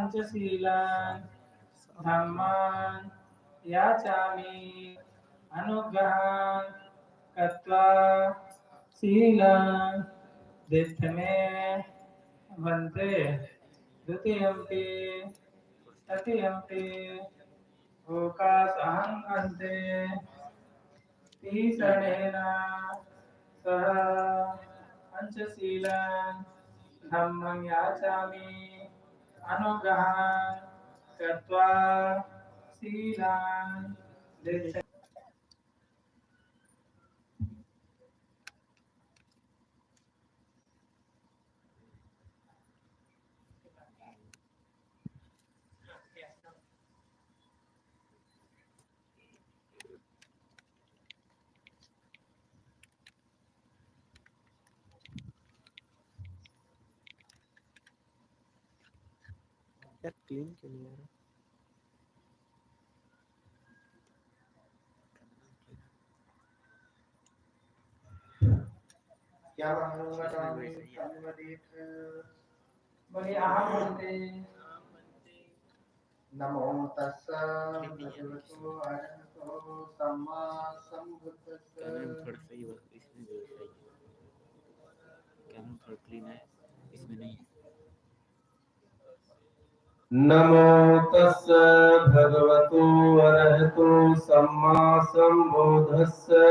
पंचशीलान् धम्मान् याचामि अनुग्रहान् कृत्वा शीलान् दिट्ठमे वन्ते द्वितीयम्पि तृतीयम्पि ओकासहं अन्ते तीसरणेन सह पंचशीलान् धम्मं याचामि अनुग्रहान् कृत्वा शीलान् दिट्ठमे यार क्लीन क्यों नहीं आ रहा? क्या मंगलम बोलिए आप बोलते नमो तस्सा भगवतो अरहतो सम्मा संबुद्धस्सा थोड़ा सही हो इसमें जो सही कैमरा थोड़ा क्लीन है इसमें नहीं। नमो तस्सा भगवतो अरहतो सम्मा संबुद्धस्सा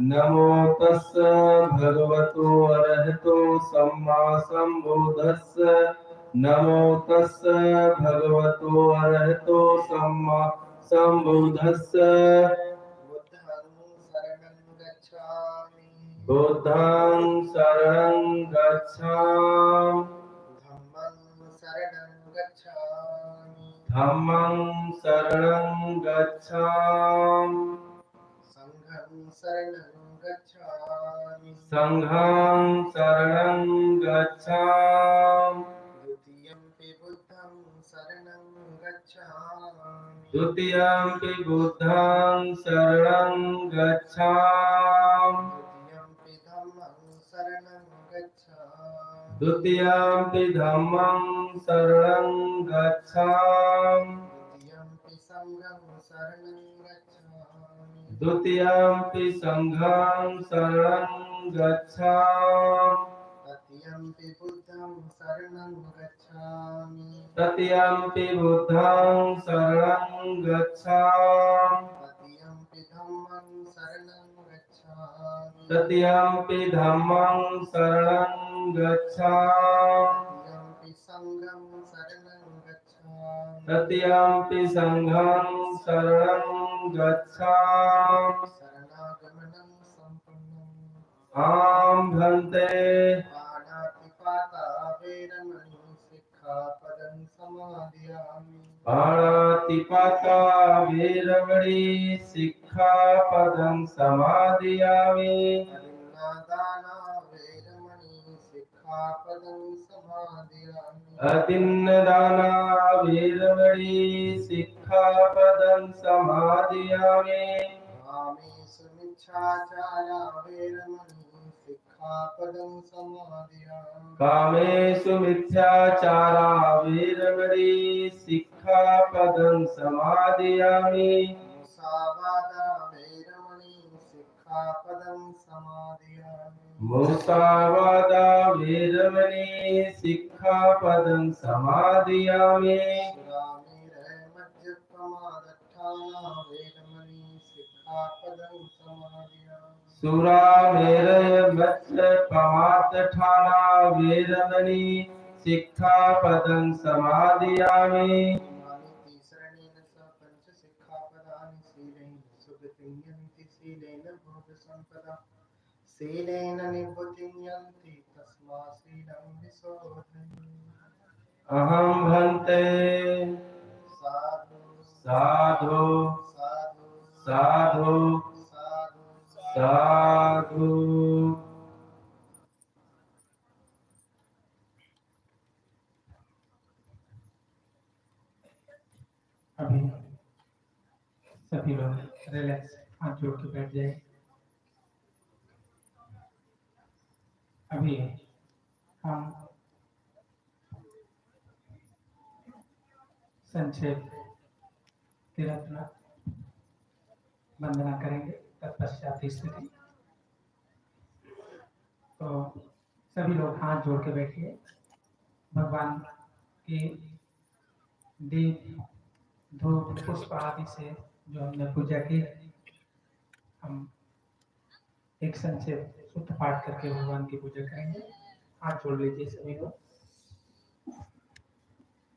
नमो तस्सा भगवतो अरहतो सम्मा संबुद्धस्सा नमो तस्सा भगवतो अरहतो सम्मा संबुद्धस्सा बुद्धं शरणं गच्छामि धम्मं शरणं गच्छामि संघं शरणं गच्छामि द्वितीयंपि बुद्धं शरणं गच्छामि द्वितीयंपि धम्मं शरणं गच्छामि द्वितीयंपि संघं शरणं गच्छामि तृतीयंपि बुद्धं शरणं गच्छामि तृतीयंपि धम्मं शरणं गच्छामि तृतीयंपि संघं शरणं गच्छामि आं भन्ते पाणातिपाता वीरमणि सिक्खापदं समादियामि अतिन्नदाना वीरमणि सिक्खापदं समादियामि कामेषु मिथ्याचारा वीरमणि सिक्खापदं समादियामि मुसावादा वीरमणि सिक्खापदं समादियामि सुरामेरय मच्चपमादठाना वीरमणि सिक्खापदं समादियामि शीलेन निबुध्यन्ति तस्मा शीलं विशोधयन् अहं भन्ते साधु साधु साधु। अभी सभी लोग रिलैक्स हाथ जोड़ के बैठ जाए। अभी हम संक्षेप तिरत्ना वंदना करेंगे, तत्पश्चात स्थिति। तो सभी लोग हाथ जोड़ के बैठिए। भगवान की दीप धूप पुष्प आदि से जो हमने पूजा की, हम एक संक्षेप शुद्ध पाठ करके भगवान की पूजा करेंगे। हाथ जोड़ लीजिए सभी लोग।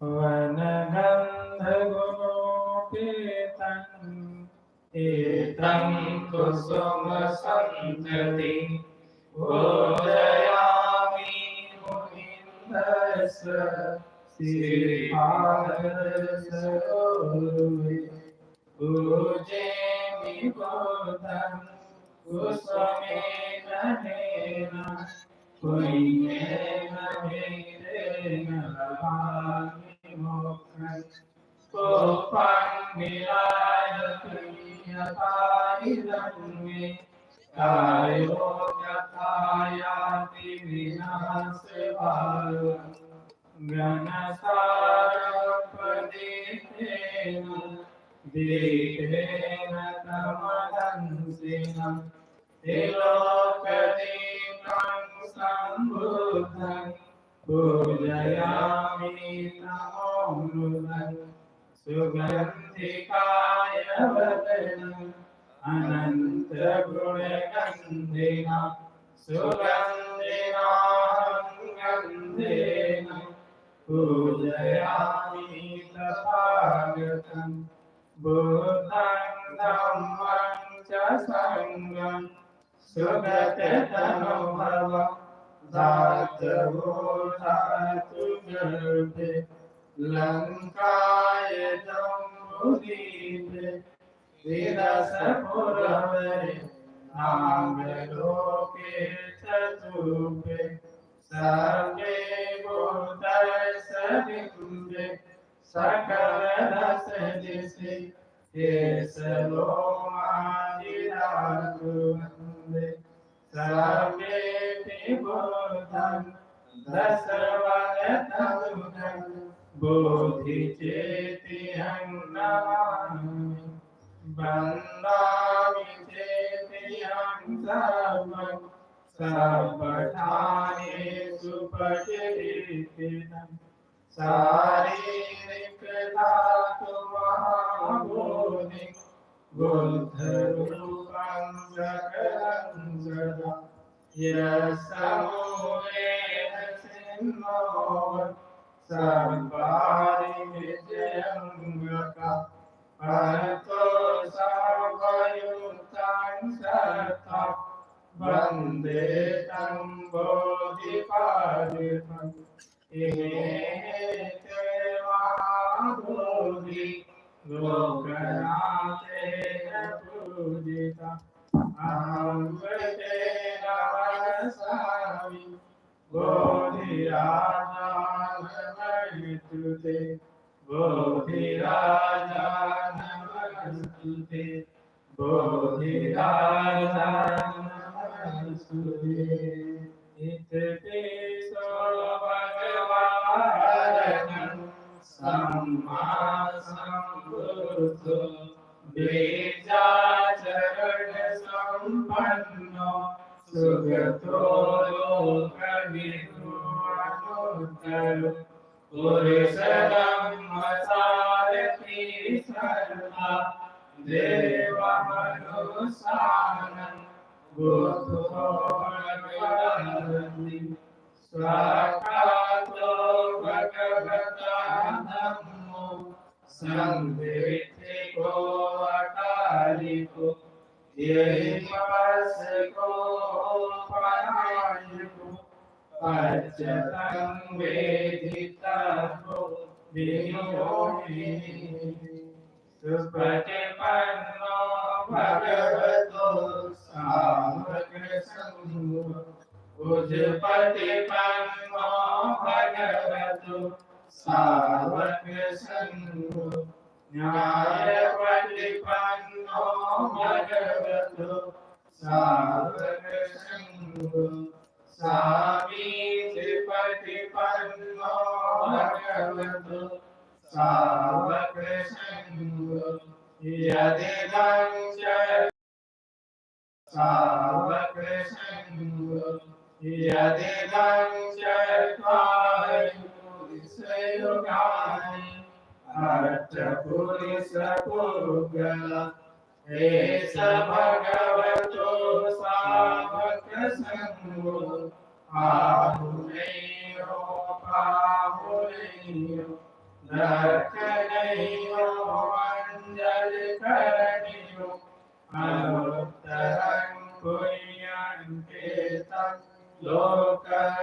वनगंध गुणोपेतं एतं कुसुम संतति पूजयामि मुनीन्द्रस्य श्रीपादसरोरुहे पूजयामि बुद्धं कुसुमेन नेन पुण्येन मेरेण लभामि मोक्षं पुष्पं विराजति यथा इदं मे कायो यथा याति विनाशभावं घनसारपदेन दीपेन तमदंसिनं त्रिलोकदीपं सम्बुद्धं पूजयामि नमोऽमृतं सुगन्धिकाय वदनम् अनन्तगुणगन्धिना सुगन्धिनां गन्धेन पूजयामि तथागतं बुद्धं धम्मं च संघं सुगततनुभव धातवो धातु गर्भे लङ्काय जम्बुदीपे विरसपुरवरे नागलोके चतुर्भे सर्वे भूतैस्सविन्दे सकलरसदिशि केशलोमादिराकुवन्दे सर्वेऽपि बुद्धं दशवदनतनुजं बोधिचेत्यहं नमामि वन्दामि चेत्यहं सर्वं सर्वठानेषु परिकीर्तितं शारीरिकधातु महाबोधि बुद्धरूपं सकलं सदा यस्मूलेन सिंहोः सर्वारिविजयङ्गका परतो सर्वयुक्तं सत्ता वन्दे तं बोधिपादितम् इमे ते महाबोधि लोकनाथेन पूजिता अहं ते नमस्सामि बोधिराजानमस्तुते बोधिराजानमस्तुते बोधिराजानमस्तुते इति भगवान् सम्मा सम्बुद्धो बीजाचरण सम्पन्नो सुगतो लोकविदुरनुत्तरो पुरुषधम्मसारथि सर्वा देवमनुसानं बुद्धो भगवति स्वाकातो भगवता धम्मो संवित्तिको अकालिको येहिमवस्को परायिको पच्यतं वेदितव्यो वियोगी सुपटिपन्नो भगवतो सामग्रसंघो उजपटिपन्नो भगवतो सावकसंघो न्यायपटिपन्नो भगवतो सावकसंघो सामीचिपटिपन्नो भगवतो सावक संगो यदिदं च सावक संगो यदिदं च त्वायुष्ययुगानि अर्थपुरुष पुगल एष भगवतो सावक संगो आहुनेयो पाहुनेयो दर्शनेयो अंजलि करणेयो अनुत्तरं पुण्यंकेतं लोकसारथि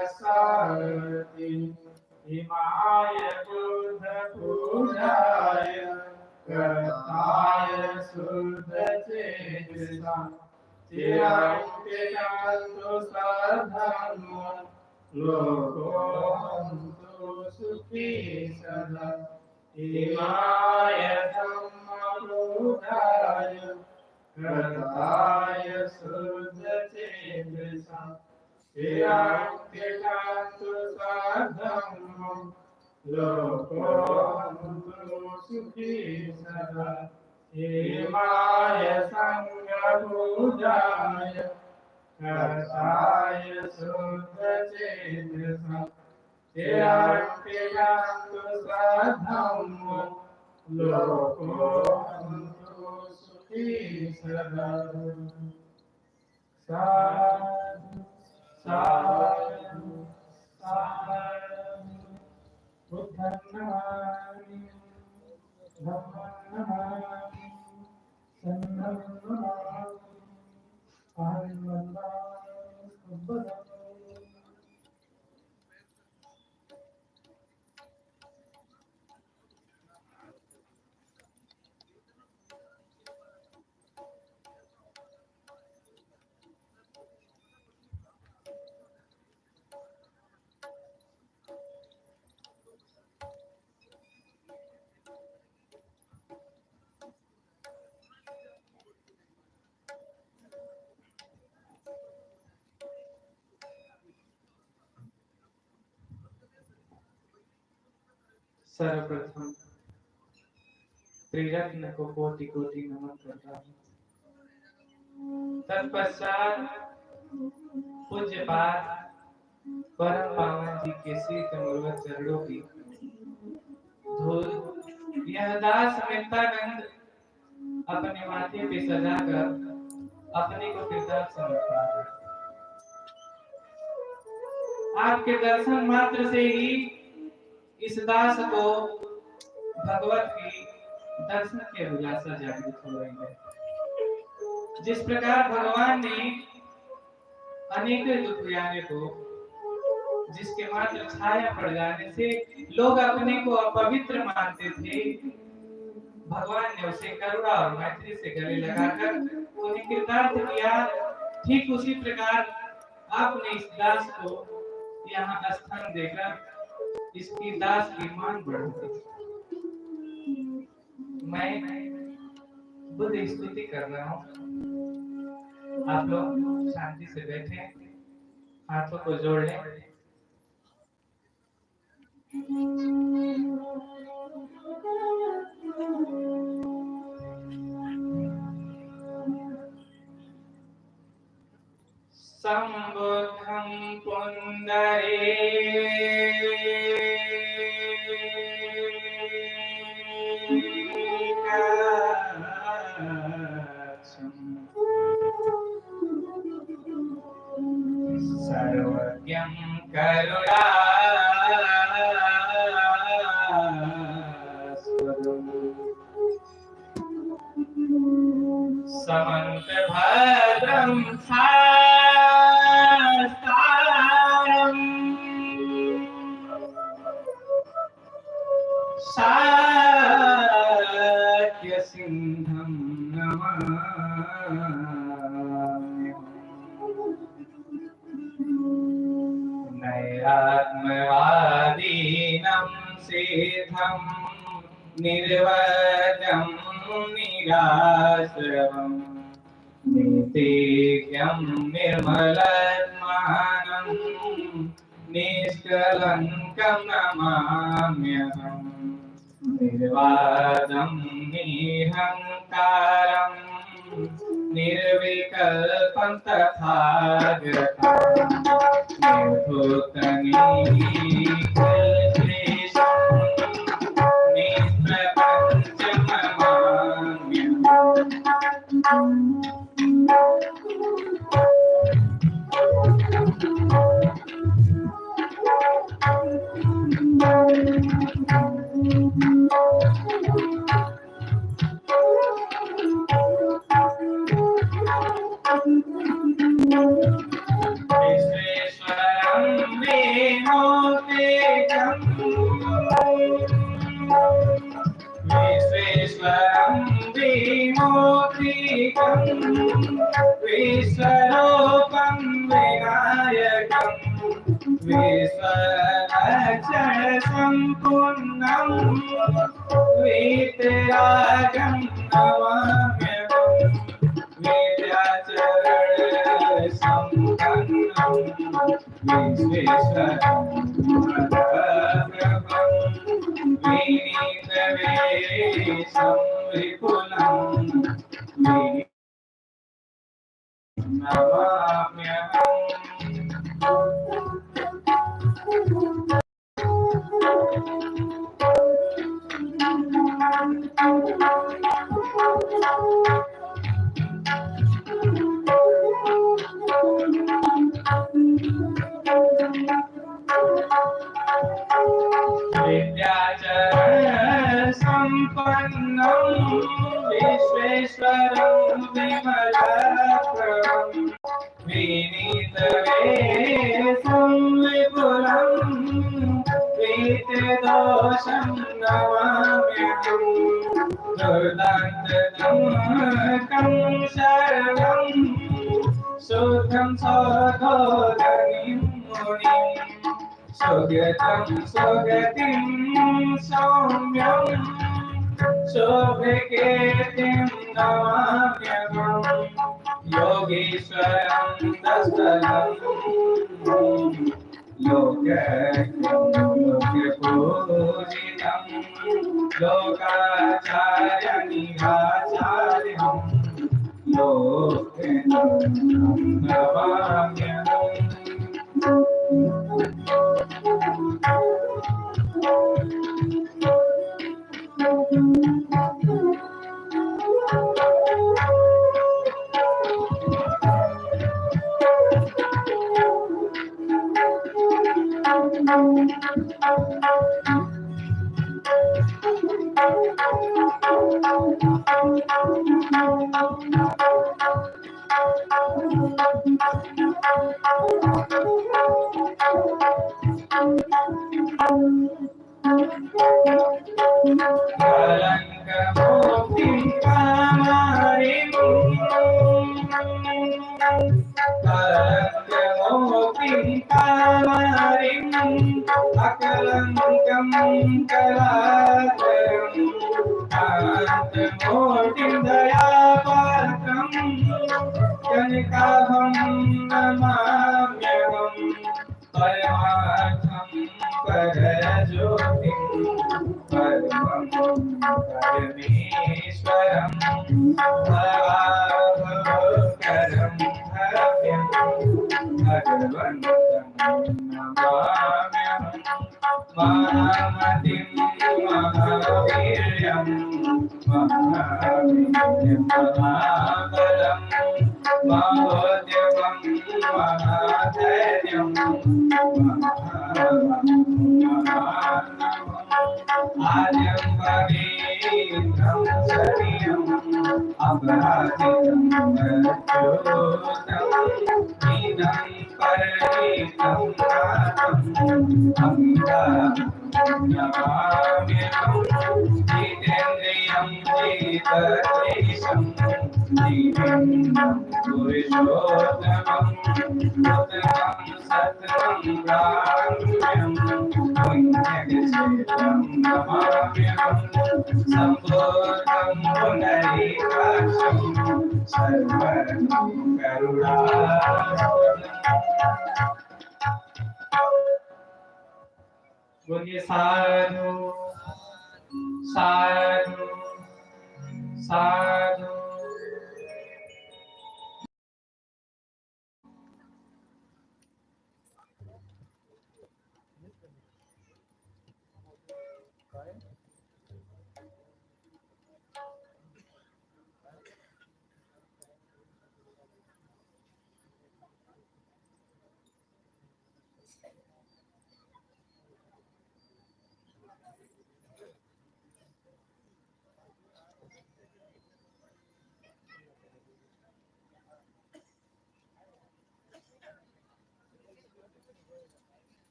हिमाय बुद्ध पूजाय कर्ताय शुद्ध चेतसा चिरंकितंतु सधर्मो लोकोऽन्तु सुखी सदा हिमाय धम्मबोधाय कर्ताय शुद्ध चेतसा चिरंकितंतु सधर्मो लोकोऽन्तु सुखी सदा हिमाय संगपूजाय कर्ताय शुद्ध चेतसा चिरंकितंतु सधम्मो लोकोऽन्तु सुखी सदा साधु साधु साधु बुद्धं नमामि धम्मं नमामि संघं नमामि पाणिं वन्दामि सुब्बदम् सर्वप्रथम त्रिरत्न को कोटि कोटि नमन करता हूँ। तत्पश्चात पूज्यपाद परम पावन जी के श्री कमलवत चरणों की धूल यह दास नित्यानंद अपने माथे पे सजाकर अपने को कृतार्थ समझता है। आपके दर्शन मात्र से ही इस दास को भगवत की दर्शन की अभिलाषा जागृत हो रही है। जिस प्रकार भगवान ने अनेक दुख याने को जिसके मात्र छाया पड़ जाने से लोग अपने को अपवित्र मानते थे, भगवान ने उसे करुणा और मैत्री से गले लगाकर उन्हें कृतार्थ किया। ठीक उसी प्रकार आपने इस दास को यहाँ स्थान देकर इसकी दास की मान बढ़ाती। मैं बुद्ध स्तुति कर रहा हूँ। आप लोग शांति से बैठे, हाथों को जोड़ लें। संबुद्धं पुण्डरीकाक्षं सर्वज्ञं करुणास्पदम् समन्तभद्रं साक्य सिंहं नमामि। नैरात्मवादीनं सिद्धं निर्वजं निराश्रवं नित्यं निर्मलत्मानं निष्कलङ्कं नमाम्यहम्। निर्वादं निरहङ्कारं निर्विकल्पं तथागतं निर्भूतनिखिलक्लेशं निष्प्रपञ्चममाम्यहम्। विश्वेश्वरं विमोक्तेजं विश्वेश्वरं विमोक्तिकं विश्वरूपं विनायकं विश्वलक्षणसम्पूर्णं वीतरागं नमाम्यहम्। विद्याचरणसम्पन्नं विश्वेश्वरं परब्रह्मं विनीतवेषं विपुलं नमाम्यहम्। विद्याचरणसम्पन्नं विश्वेश्वरं विमलप्रभं विनीतवेषं विपुलं वीतदोषं नमाम्यहम्। दुर्दान्तदमकं सर्वं शुद्धं सौधोदनिं मुनिं सुगतं सुगतिं सौम्यं शोभकीर्तिं नमाम्यहम्। योगीश्वरं तत्स्थलं लोकपूजितं लोकाचार्यनिराचार्यं लोकेन्द्रं नमाम्यहम्। कलङ्कमुक्तिं कामारिं कलङ्कमुक्तिं कामारिं अकलङ्कं कलाधरं कान्तमूर्तिं दयापात्रं कनकाभं नमाम्यहम्। परमार्थं परज्योतिं परमं परमेश्वरं भवाभवकरं भव्यं भगवन्तं नमाम्यहम्। महामतिं महावीर्यं महावीर्यं महाबलं महोद्यमं महाधैर्यं आद्यं भगीरथं सत्यम् अपराजितं प्रच्योतं इदं परमेकं नाथम् अमिताभ्यमाम्यहम्। जितेन्द्रियं जिततेजं दिव्यं पुरुषोत्तमम् उत्तमं सत्वं प्राज्ञं पुण्यक्षेत्रं नमाम्यहम्। सम्पूर्णं पुनरीकाक्षं सर्वं करुणापूर्णम्। बोलिए साधु साधु साधु।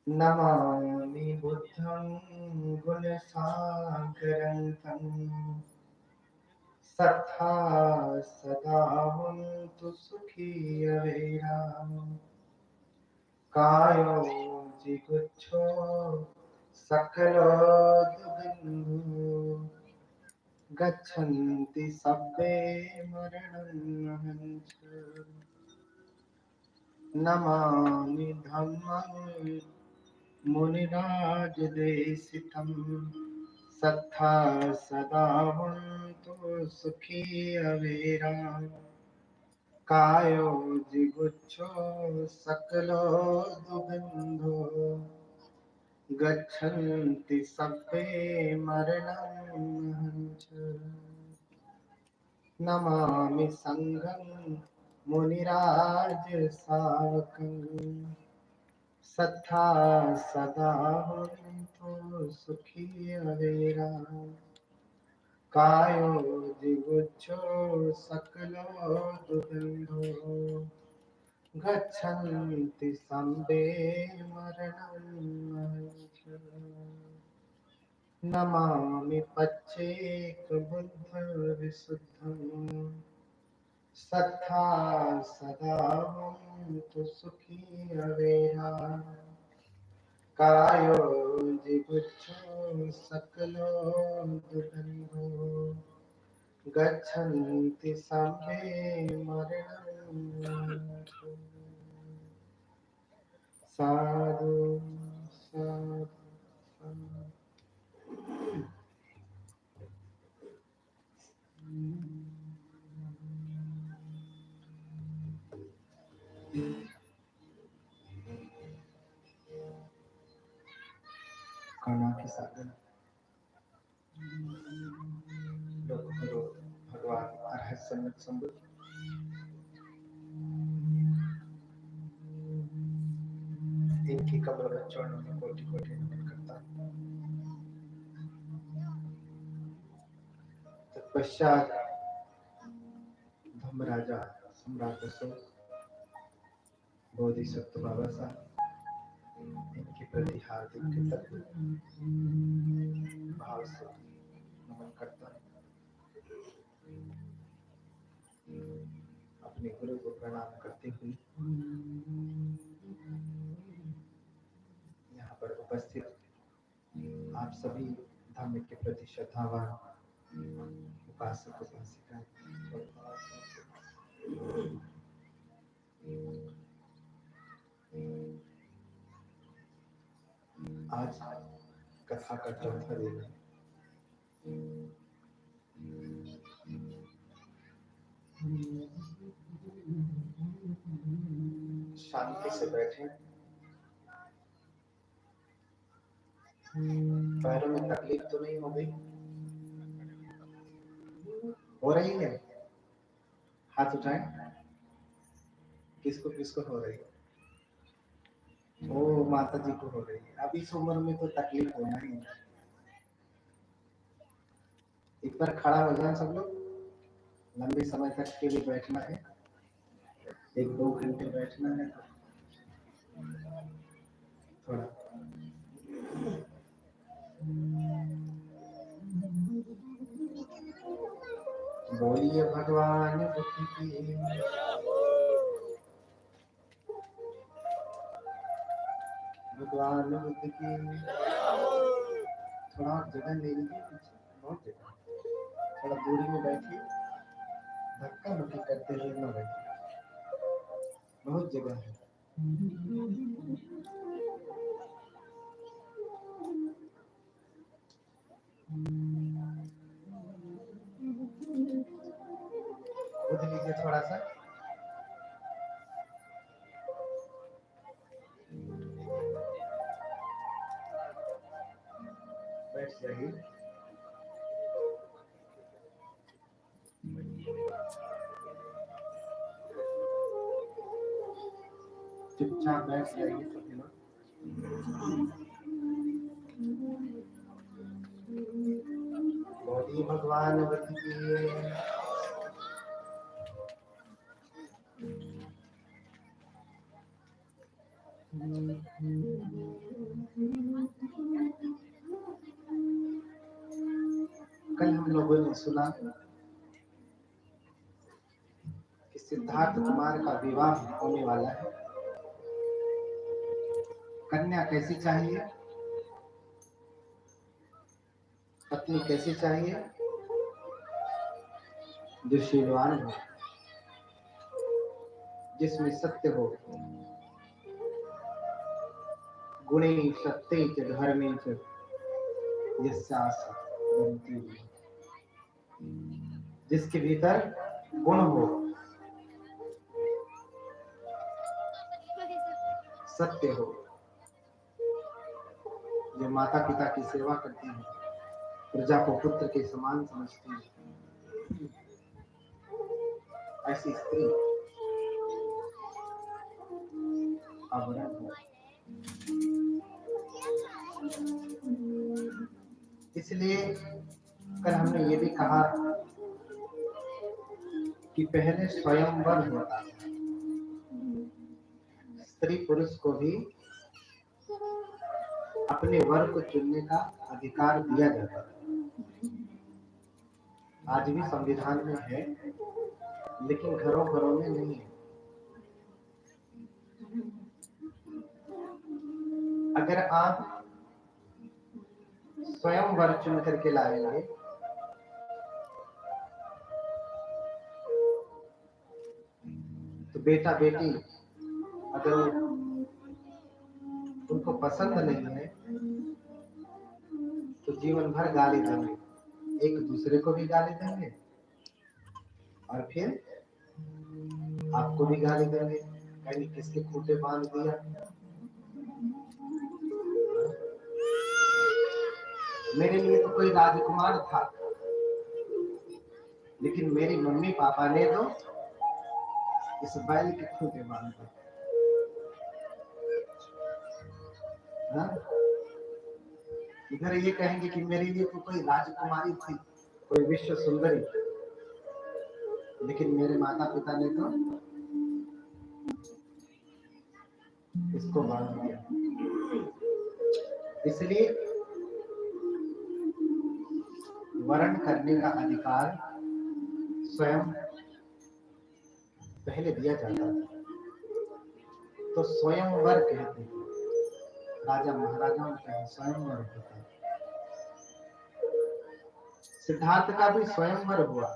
नमामि बुद्धं गुणसागरन्तं सत्ता सदा हन्तु सुखी अवेराम कायो जिगुच्छो सकलो दुबन्धु गच्छन्ति सब्बे मरणं नमामि धम्मं मुनिराजदेशितं सत्ता सदा हन्तु सुखी अवेरा कायो जिगुच्छो सकलो दुबन्धो गच्छन्ति सब्बे मरणं नमामि संघं मुनिराज सावकं सत्ता सदा हन्तु सुखी अवेरा कायो जिगुच्छो सकलो दुबन्धो गच्छन्ति सब्बे मरणं नमामि पच्चेक बुद्ध विशुद्धं सत्ता सदा हन्तु सुखी अवेरा कायो जिगुच्छो सकलो दुबन्धो गच्छन्ति सब्बे मरणं साधु साधु साधु। करुणा के सागर भगवान अरहत सन्नत संबुद्ध इनकी कमल चरणों में कोटि कोटि नमन करता हूं। तत्पश्चात धर्मराजा सम्राट अशोक बोधिसत्व बाबा साहब इनके प्रति हार्दिक कृतज्ञ भाव से नमन करता हूं। अपने गुरु को प्रणाम करते हुए यहाँ पर उपस्थित आप सभी धर्म के प्रति श्रद्धावान उपासक उपासिका आज कथा का चौथा दिन है। शांति से बैठे, पैरों में तकलीफ तो नहीं हो गई? हो रही है? हाथ उठाएं। किसको किसको हो रही है? ओ माता जी को हो रही है। अब इस उम्र में तो तकलीफ होना ही है। एक बार खड़ा हो जाए सब लोग। लंबे समय तक के लिए बैठना है, 1-2 घंटे बैठना है। थोड़ा बोलिए भगवान बुद्ध की। भगवान बुद्ध की। थोड़ा और जगह ले लीजिए पीछे, बहुत जगह, थोड़ा दूरी में बैठिए, धक्का मुक्की करते हुए न बैठिए, बहुत जगह है। बुद्ध लीजिए थोड़ा सा, बैठ जाइए। चुपचाप बैठ जाइए सभी लोग। बोलिए भगवान बुद्ध की। कल हम लोगों ने सुना कि सिद्धार्थ कुमार का विवाह होने वाला है। कन्या कैसी चाहिए, पत्नी कैसी चाहिए? जो शीलवान हो, जिसमें सत्य हो, गुणे सत्य च धर्मे च यस्यासि रमति। जिसके भीतर गुण हो, सत्य हो, जो माता पिता की सेवा करती है, प्रजा को पुत्र के समान समझती है, ऐसी स्त्री अवरत हो। इसलिए कल हमने ये भी कहा कि पहले स्वयंवर होता है, स्त्री पुरुष को भी अपने वर को चुनने का अधिकार दिया जाता है। आज भी संविधान में है, लेकिन घरों घरों में नहीं है। अगर आप स्वयं वर चुन करके लाएंगे तो बेटा बेटी अगर उनको पसंद नहीं है तो जीवन भर गाली देंगे, एक दूसरे को भी गाली देंगे और फिर आपको भी गाली देंगे, कहीं किसके खूंटे बांध दिया। मेरे लिए तो कोई राजकुमार था, लेकिन मेरी मम्मी पापा ने तो इस बैल के खूंटे बांध दिए। इधर ये कहेंगे कि मेरे लिए तो कोई राजकुमारी थी, कोई विश्व सुंदरी, लेकिन मेरे माता पिता ने तो इसको बांध दिया। इसलिए वर्ण करने का अधिकार स्वयं पहले दिया जाता था, तो स्वयंवर कहते हैं। राजा महाराजाओं का स्वयंवर होता है। सिद्धार्थ का भी स्वयंवर हुआ।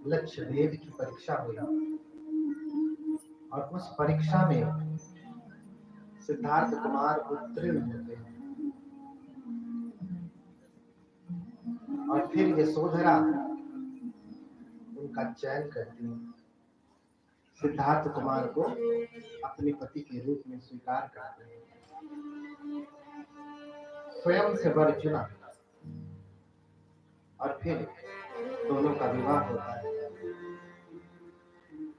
लक्ष्य भेद की परीक्षा हुई और उस परीक्षा में सिद्धार्थ कुमार उत्तीर्ण होते हैं और फिर यशोधरा उनका चयन करती है। सिद्धार्थ कुमार को अपने पति के रूप में स्वीकार करते हैं, स्वयं से वर चुना और फिर दोनों का विवाह होता है।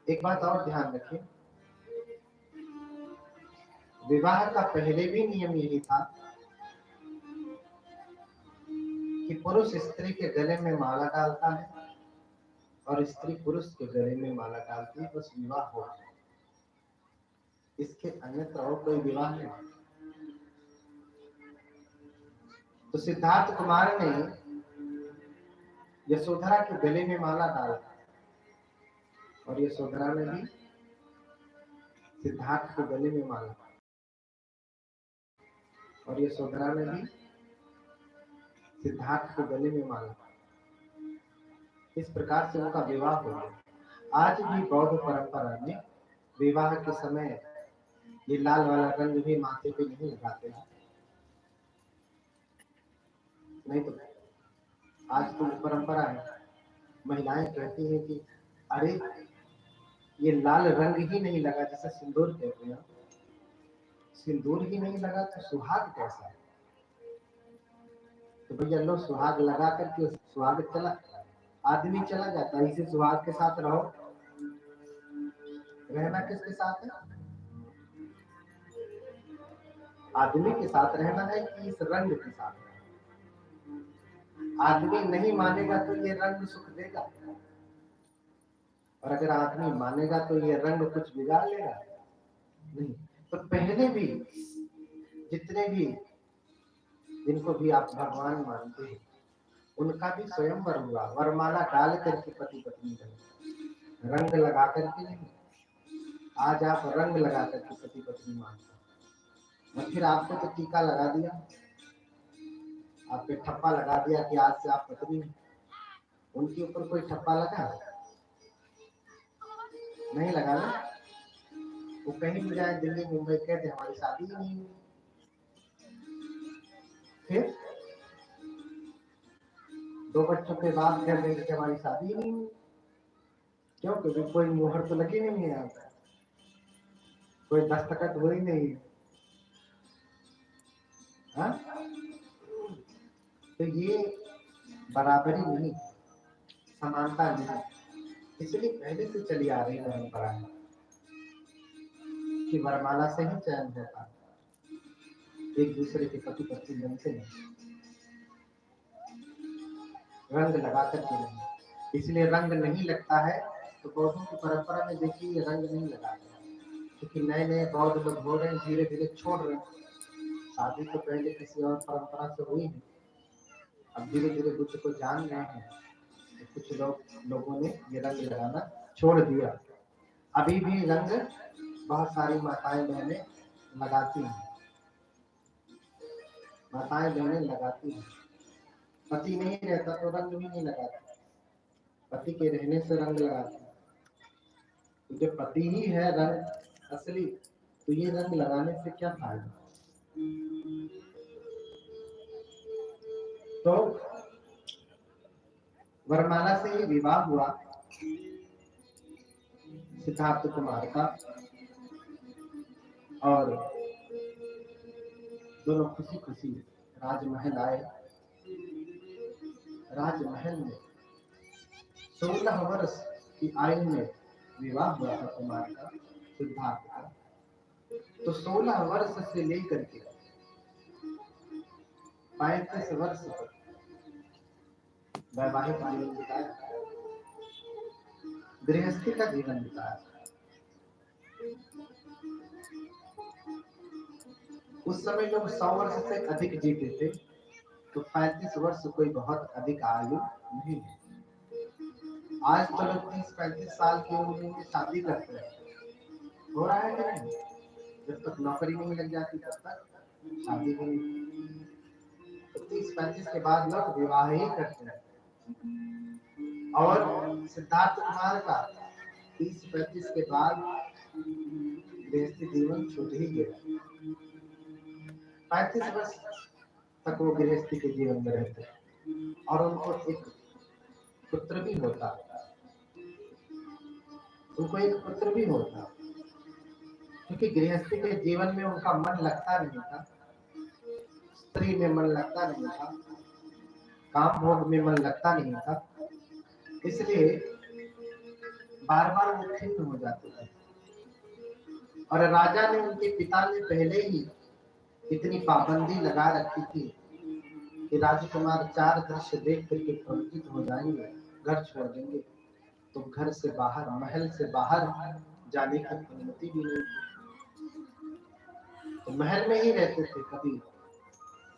एक बात और ध्यान रखिए, विवाह का पहले भी नियम यही था कि पुरुष स्त्री के गले में माला डालता है और स्त्री पुरुष के गले में माला डालती है, बस विवाह हो जाए। इसके अन्यत्र और कोई विवाह नहीं। तो सिद्धार्थ कुमार ने यशोधरा के गले में माला डाला और यशोधरा ने भी सिद्धार्थ के गले में माला और यशोधरा ने भी सिद्धार्थ के गले में माला। इस प्रकार से उनका विवाह हो गया। आज भी बौद्ध परंपरा में विवाह के समय ये लाल वाला रंग भी माथे पे नहीं लगाते हैं, नहीं तो आज तो परंपरा है। महिलाएं कहती हैं कि अरे ये लाल रंग ही नहीं लगा, जैसे सिंदूर कहते हैं, सिंदूर ही नहीं लगा तो सुहाग कैसा है? तो भैया लो सुहाग लगा करके सुहाग चला, आदमी चला जाता है, इसे सुहाग के साथ रहो। रहना किसके साथ है? आदमी के साथ रहना है कि इस रंग के साथ रहना? आदमी नहीं मानेगा तो ये रंग सुख देगा, और अगर आदमी मानेगा तो ये रंग कुछ बिगाड़ लेगा नहीं। तो पहले भी जितने भी जिनको भी आप भगवान मानते हैं उनका भी स्वयंवर हुआ, वरमाला डाल करके पति पत्नी बने, रंग लगा करके नहीं। आज आप रंग लगा करके पति पत्नी मानते हैं, और फिर आपको तो टीका लगा दिया, आप पे ठप्पा लगा दिया कि आज से आप पत्नी हैं। उनके ऊपर कोई ठप्पा लगा नहीं लगा ना? वो कहीं भी जाए, दिल्ली मुंबई, कहते हमारी शादी ही नहीं हुई। फिर 2 बच्चों के बाद कह देंगे कि हमारी शादी ही नहीं हुई। क्यों? क्योंकि कोई मुहर तो लगी नहीं है, यहाँ पर कोई दस्तखत हो ही नहीं है। हाँ? तो ये बराबरी नहीं, समानता नहीं, इसलिए पहले से चली आ रही परंपरा है कि वरमाला से ही चयन होता है, एक दूसरे के पति पत्नी बनते नहीं, रंग लगा करके नहीं। इसलिए रंग नहीं लगता है तो बौद्धों की परंपरा में देखिए ये रंग नहीं लगाते, क्योंकि नए नए बौद्ध लोग हो रहे हैं, धीरे धीरे छोड़ रहे हैं। शादी तो पहले किसी और परंपरा से हुई है, अब धीरे धीरे बुद्ध को जान रहे हैं तो कुछ लोगों ने ये रंग लगाना छोड़ दिया। अभी भी रंग बहुत सारी माताएं बहनें लगाती हैं, माताएं बहनें लगाती हैं। पति नहीं रहता तो रंग भी नहीं लगाती, पति के रहने से रंग लगाती है। तो जब पति ही है रंग असली, तो ये रंग लगाने से क्या फायदा? तो वरमाला से ही विवाह हुआ सिद्धार्थ कुमार का, और दोनों खुशी खुशी राजमहल आए। राजमहल में 16 वर्ष की आयु में विवाह हुआ था कुमार का, सिद्धार्थ का। तो 16 वर्ष से लेकर के 35 वर्ष तक वैवाहिक जीवन बिताया, गृहस्थी का जीवन बिताया। उस समय लोग 100 वर्ष से अधिक जीते थे, तो 35 वर्ष कोई बहुत अधिक आयु नहीं है। आज तो लोग 30-35 साल की उम्र में शादी करते हैं, हो रहा है कि नहीं? जब तक नौकरी नहीं लग जाती तब तक शादी नहीं। तो 30-35 के बाद लोग विवाह ही करते हैं, और सिद्धार्थ कुमार का 30-35 के बाद गृहस्थी जीवन छूट ही गया। 35 वर्ष तक वो गृहस्थी के जीवन में रहते, और उनको एक पुत्र भी होता, क्योंकि गृहस्थी के जीवन में उनका मन लगता नहीं था, स्त्री में मन लगता नहीं था, काम भोग में मन लगता नहीं था, इसलिए बार बार वो खिन्न हो जाते थे। और राजा ने, उनके पिता ने पहले ही इतनी पाबंदी लगा रखी थी कि राजकुमार 4 दृश्य देख करके प्रवृत्त हो जाएंगे, घर छोड़ देंगे, तो घर से बाहर, महल से बाहर जाने की अनुमति भी नहीं थी। तो महल में ही रहते थे, कभी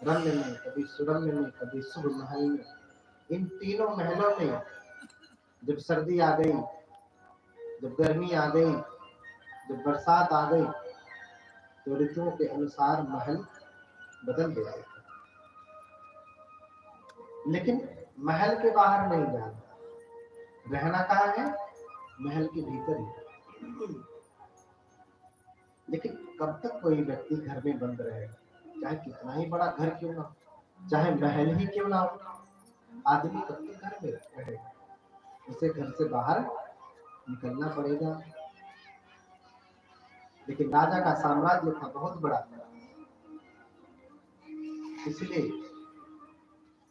रम्य में, कभी सुरम्य में, कभी शुभ महल में। इन तीनों महलों में जब सर्दी आ गई, जब गर्मी आ गई, जब बरसात आ गई, तो ऋतुओं के अनुसार महल बदल गया। लेकिन महल के बाहर नहीं जाना, रहना कहाँ है? महल के भीतर ही। लेकिन कब तक कोई व्यक्ति घर में बंद रहेगा? चाहे कितना ही बड़ा घर क्यों ना हो, चाहे महल ही क्यों ना हो, आदमी कब तक घर में रहेगा? उसे घर से बाहर निकलना पड़ेगा। लेकिन राजा का साम्राज्य था बहुत बड़ा, इसलिए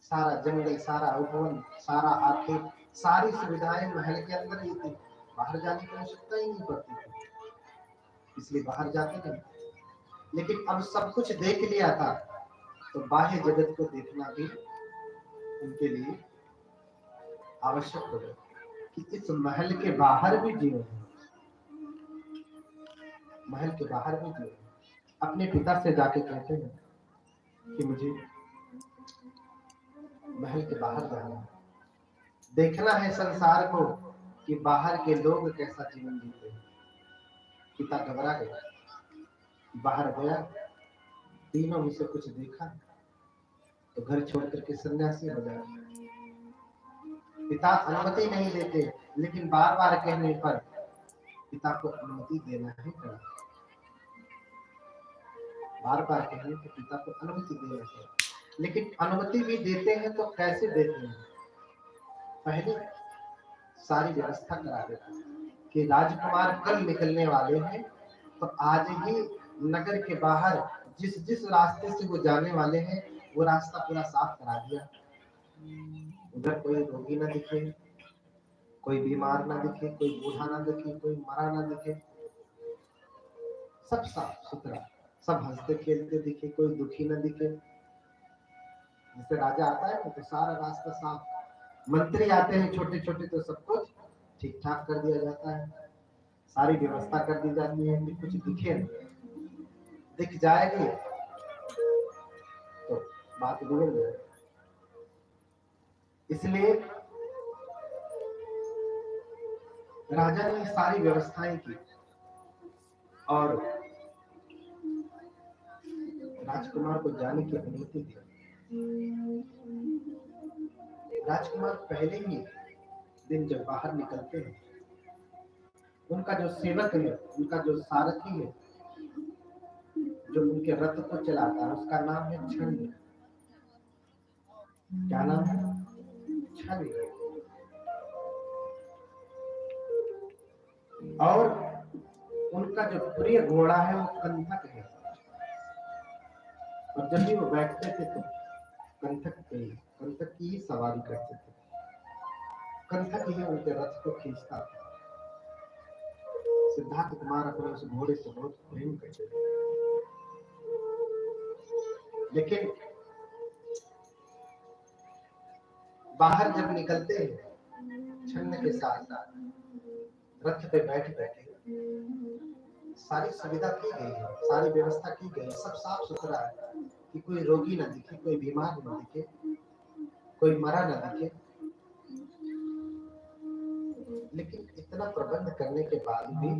सारा जंगल, सारा उपवन, सारा आखेट, सारी सुविधाएं महल के अंदर ही थी। बाहर जाने की आवश्यकता ही नहीं पड़ती थी, इसलिए बाहर जाते नहीं। लेकिन अब सब कुछ देख लिया था, तो बाह्य जगत को देखना भी उनके लिए आवश्यक हो गया कि इस महल के बाहर भी जीवन है, महल के बाहर भी जीवन है। अपने पिता से जाके कहते हैं कि मुझे महल के बाहर जाना है, देखना है संसार को कि बाहर के लोग कैसा जीवन जीते हैं। पिता घबरा गया, बाहर गया, तीनों में से कुछ देखा तो घर छोड़ करके सन्यासी हो जाए। पिता अनुमति नहीं देते, लेकिन बार बार कहने पर पिता को अनुमति देना ही पड़ा। बार बार कहने पर पिता को अनुमति देना पड़ा। लेकिन अनुमति भी देते हैं तो कैसे देते हैं? पहले सारी व्यवस्था करा देते हैं कि राजकुमार कल निकलने वाले हैं, तो आज ही नगर के बाहर जिस जिस रास्ते से वो जाने वाले हैं वो रास्ता पूरा साफ करा दिया। उधर कोई रोगी ना दिखे, कोई बीमार ना दिखे, कोई बूढ़ा ना दिखे, कोई मरा ना दिखे, सब साफ सुथरा, सब हंसते खेलते दिखे, कोई दुखी ना दिखे। जैसे राजा आता है तो सारा रास्ता साफ, मंत्री आते हैं छोटे छोटे तो सब कुछ ठीक ठाक कर दिया जाता है, सारी व्यवस्था कर दी जाती है कि कुछ दिखे नहीं। दिख जाएगी तो बात बिगड़ जाएगी। इसलिए राजा ने सारी व्यवस्थाएं की और राजकुमार को जाने की अनुमति दी। राजकुमार पहले ही दिन जब बाहर निकलते हैं, उनका जो सेवक है, उनका जो सारथी है, जो उनके रथ को चलाता है, उसका नाम है छंद। क्या नाम है? छंद। और उनका जो प्रिय घोड़ा है वो कंथक है। और जब भी वो बैठते थे तो कंथक की ही सवारी करते थे, कंथक ही उनके रथ को खींचता था। सिद्धार्थ कुमार अपने उस घोड़े से बहुत प्रेम करते थे। लेकिन बाहर जब निकलते हैं छन्न के साथ साथ रथ पे बैठ बैठे, सारी सुविधा की गई है, सारी व्यवस्था की गई है, सब साफ सुथरा है कि कोई रोगी ना दिखे, कोई बीमार ना दिखे, कोई मरा ना दिखे। लेकिन इतना प्रबंध करने के बाद भी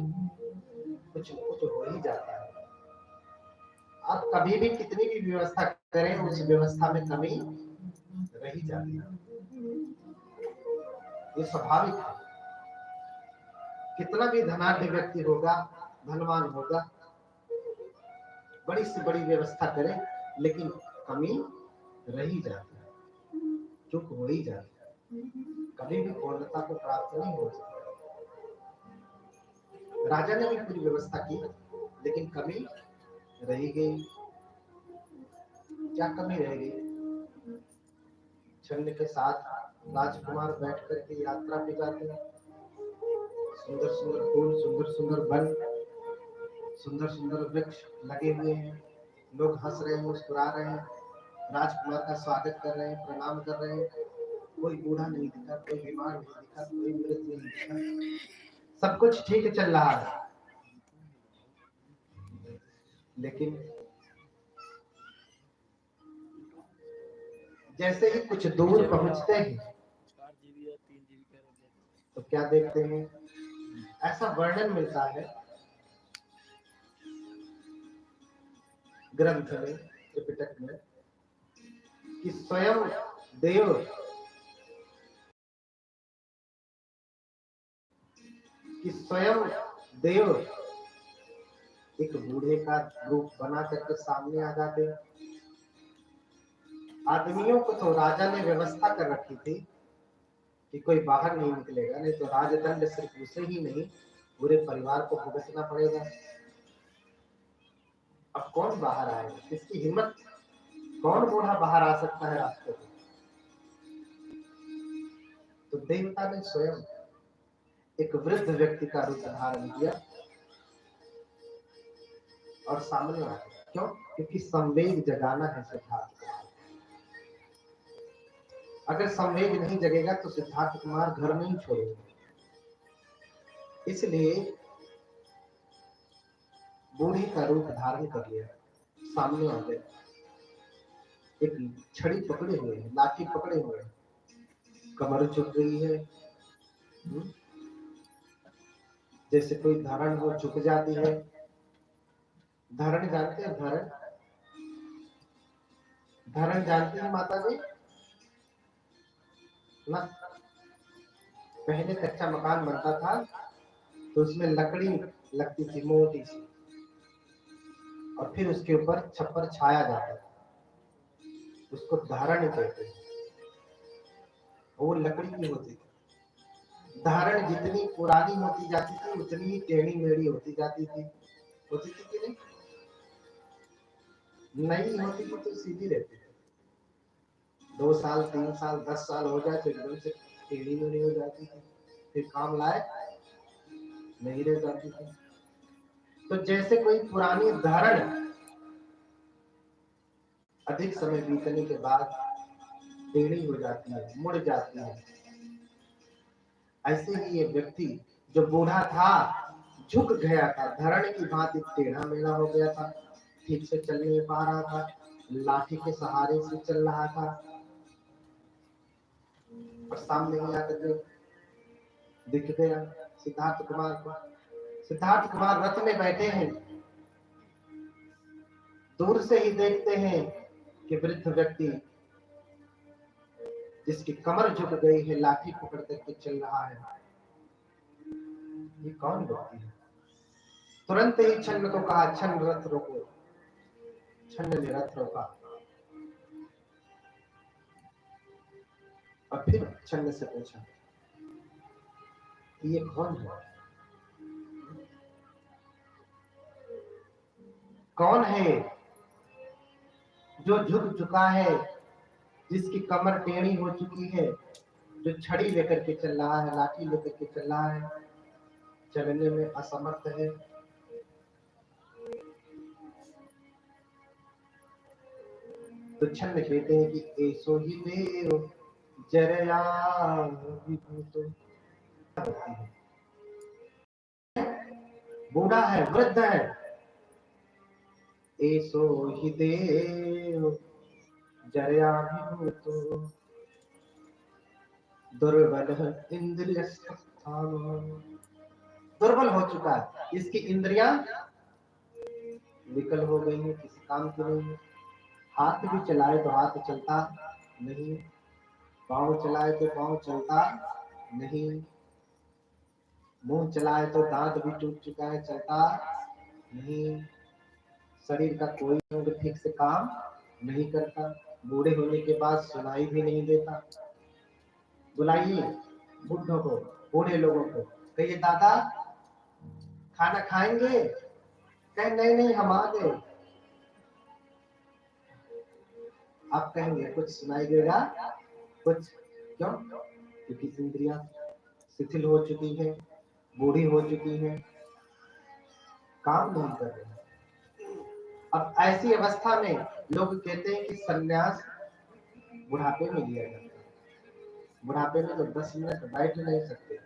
कुछ हो ही जाता है। आप कभी भी कितनी भी व्यवस्था करें, उस व्यवस्था में कमी रह ही जाती है, ये स्वाभाविक है। कितना भी धनाढ्य व्यक्ति होगा, धनवान होगा, बड़ी से बड़ी व्यवस्था करे, लेकिन कमी रह ही जाती है, चूक हो ही जाती है, कभी भी पूर्णता को प्राप्त नहीं हो सकती। राजा ने भी पूरी व्यवस्था की, लेकिन कमी रह गई। क्या कमी रह गई? छन्न के साथ राजकुमार बैठ करके यात्रा पे जाते हैं। सुंदर सुंदर फूल, सुंदर सुंदर वन, सुंदर सुंदर वृक्ष लगे हुए हैं, लोग हंस रहे हैं, मुस्कुरा रहे हैं, राजकुमार का स्वागत कर रहे हैं, प्रणाम कर रहे हैं। कोई बूढ़ा नहीं दिखा, कोई बीमार नहीं दिखा, कोई मृत नहीं दिखा, सब कुछ ठीक चल रहा है। लेकिन जैसे ही कुछ दूर पहुंचते हैं 4 GB और 3 GB का रह गया। तो क्या देखते हैं, ऐसा वर्णन मिलता है ग्रंथ में, त्रिपिटक में, कि स्वयं देव एक बूढ़े का रूप बना करके सामने आ जाते हैं। आदमियों को तो राजा ने व्यवस्था कर रखी थी कि कोई बाहर नहीं निकलेगा, नहीं तो राजदंड सिर्फ उसे ही नहीं पूरे परिवार को भुगतना पड़ेगा। अब कौन बाहर आएगा, किसकी हिम्मत, कौन बूढ़ा बाहर आ सकता है रास्ते में? तो देवता ने स्वयं एक वृद्ध व्यक्ति का रूप धारण किया और सामने आ गया। क्यों? क्योंकि संवेग जगाना है सिद्धार्थ कुमार। अगर संवेग नहीं जगेगा तो सिद्धार्थ कुमार घर नहीं छोड़ेंगे। इसलिए बूढ़ी का रूप धारण कर लिया, सामने आ गए, एक छड़ी पकड़े हुए हैं, लाठी पकड़े हुए हैं, कमर झुक गई है, जैसे कोई धरण हो झुक जाती है। धरण जानते हैं? धरण, धरण जानते हैं माता जी ना? पहले कच्चा मकान बनता था तो उसमें लकड़ी लगती थी मोटी सी, और फिर उसके ऊपर छप्पर छाया जाता था, उसको धारण कहते हैं। वो लकड़ी की होती थी। धारण जितनी पुरानी होती जाती थी उतनी ही टेढ़ी मेढ़ी होती जाती थी। होती थी कि नहीं? नई होती थी तो सीधी रहती थी, 2 साल 3 साल 10 साल हो जाए तो एकदम से टेढ़ी मेढ़ी हो जाती थी, फिर काम लायक नहीं रह जाती थी। तो जैसे कोई पुरानी धारण अधिक समय बीतने के बाद टेढ़ी हो जाती है, मुड़ जाती है, ऐसे ही ये व्यक्ति जो बूढ़ा था, झुक गया था, धरण की भांति टेढ़ा मेढ़ा हो गया था, ठीक से चल नहीं पा रहा था, लाठी के सहारे से चल रहा था, और सामने ही आकर के दिख गया सिद्धार्थ कुमार को। सिद्धार्थ कुमार रथ में बैठे हैं, दूर से ही देखते हैं कि वृद्ध व्यक्ति जिसकी कमर झुक गई है लाठी पकड़ करके चल रहा है। ये कौन व्यक्ति है? तुरंत ही छन्न को कहा, छन्न रथ रोको। छन्न ने रथ रोका और फिर छन्न से पूछा ये कौन है? कौन है जो झुक चुका है, जिसकी कमर टेढ़ी हो चुकी है, जो छड़ी लेकर के चल रहा है, लाठी लेकर के चल रहा है, चलने में असमर्थ है? तो छन्न कहते हैं कि ऐसो ही देव जरया विभूतो। बूढ़ा है, वृद्ध है, ऐसो ही देव जरया विभूतो दुर्बल इंद्रिय, दुर्बल हो चुका है, इसकी इंद्रियां विकल हो गई है, किसी काम की नहीं है। हाथ भी चलाए तो हाथ चलता नहीं, पांव चलाए तो पांव चलता नहीं, मुंह चलाए तो दांत भी टूट चुका है, चलता नहीं, शरीर का कोई अंग ठीक से काम नहीं करता, बूढ़े होने के बाद सुनाई भी नहीं देता। बुलाइए बुढ़ों को, बूढ़े लोगों को, कहिए दादा खाना खाएंगे? कहे नहीं नहीं हम आ गए। आप कहेंगे कुछ सुनाई देगा? कुछ क्यों? क्योंकि इंद्रियां शिथिल हो चुकी है, बूढ़ी हो चुकी है, काम नहीं कर रही। अब ऐसी अवस्था में लोग कहते हैं कि संन्यास बुढ़ापे में लिया जाता है। बुढ़ापे में तो 10 मिनट बैठ नहीं सकते,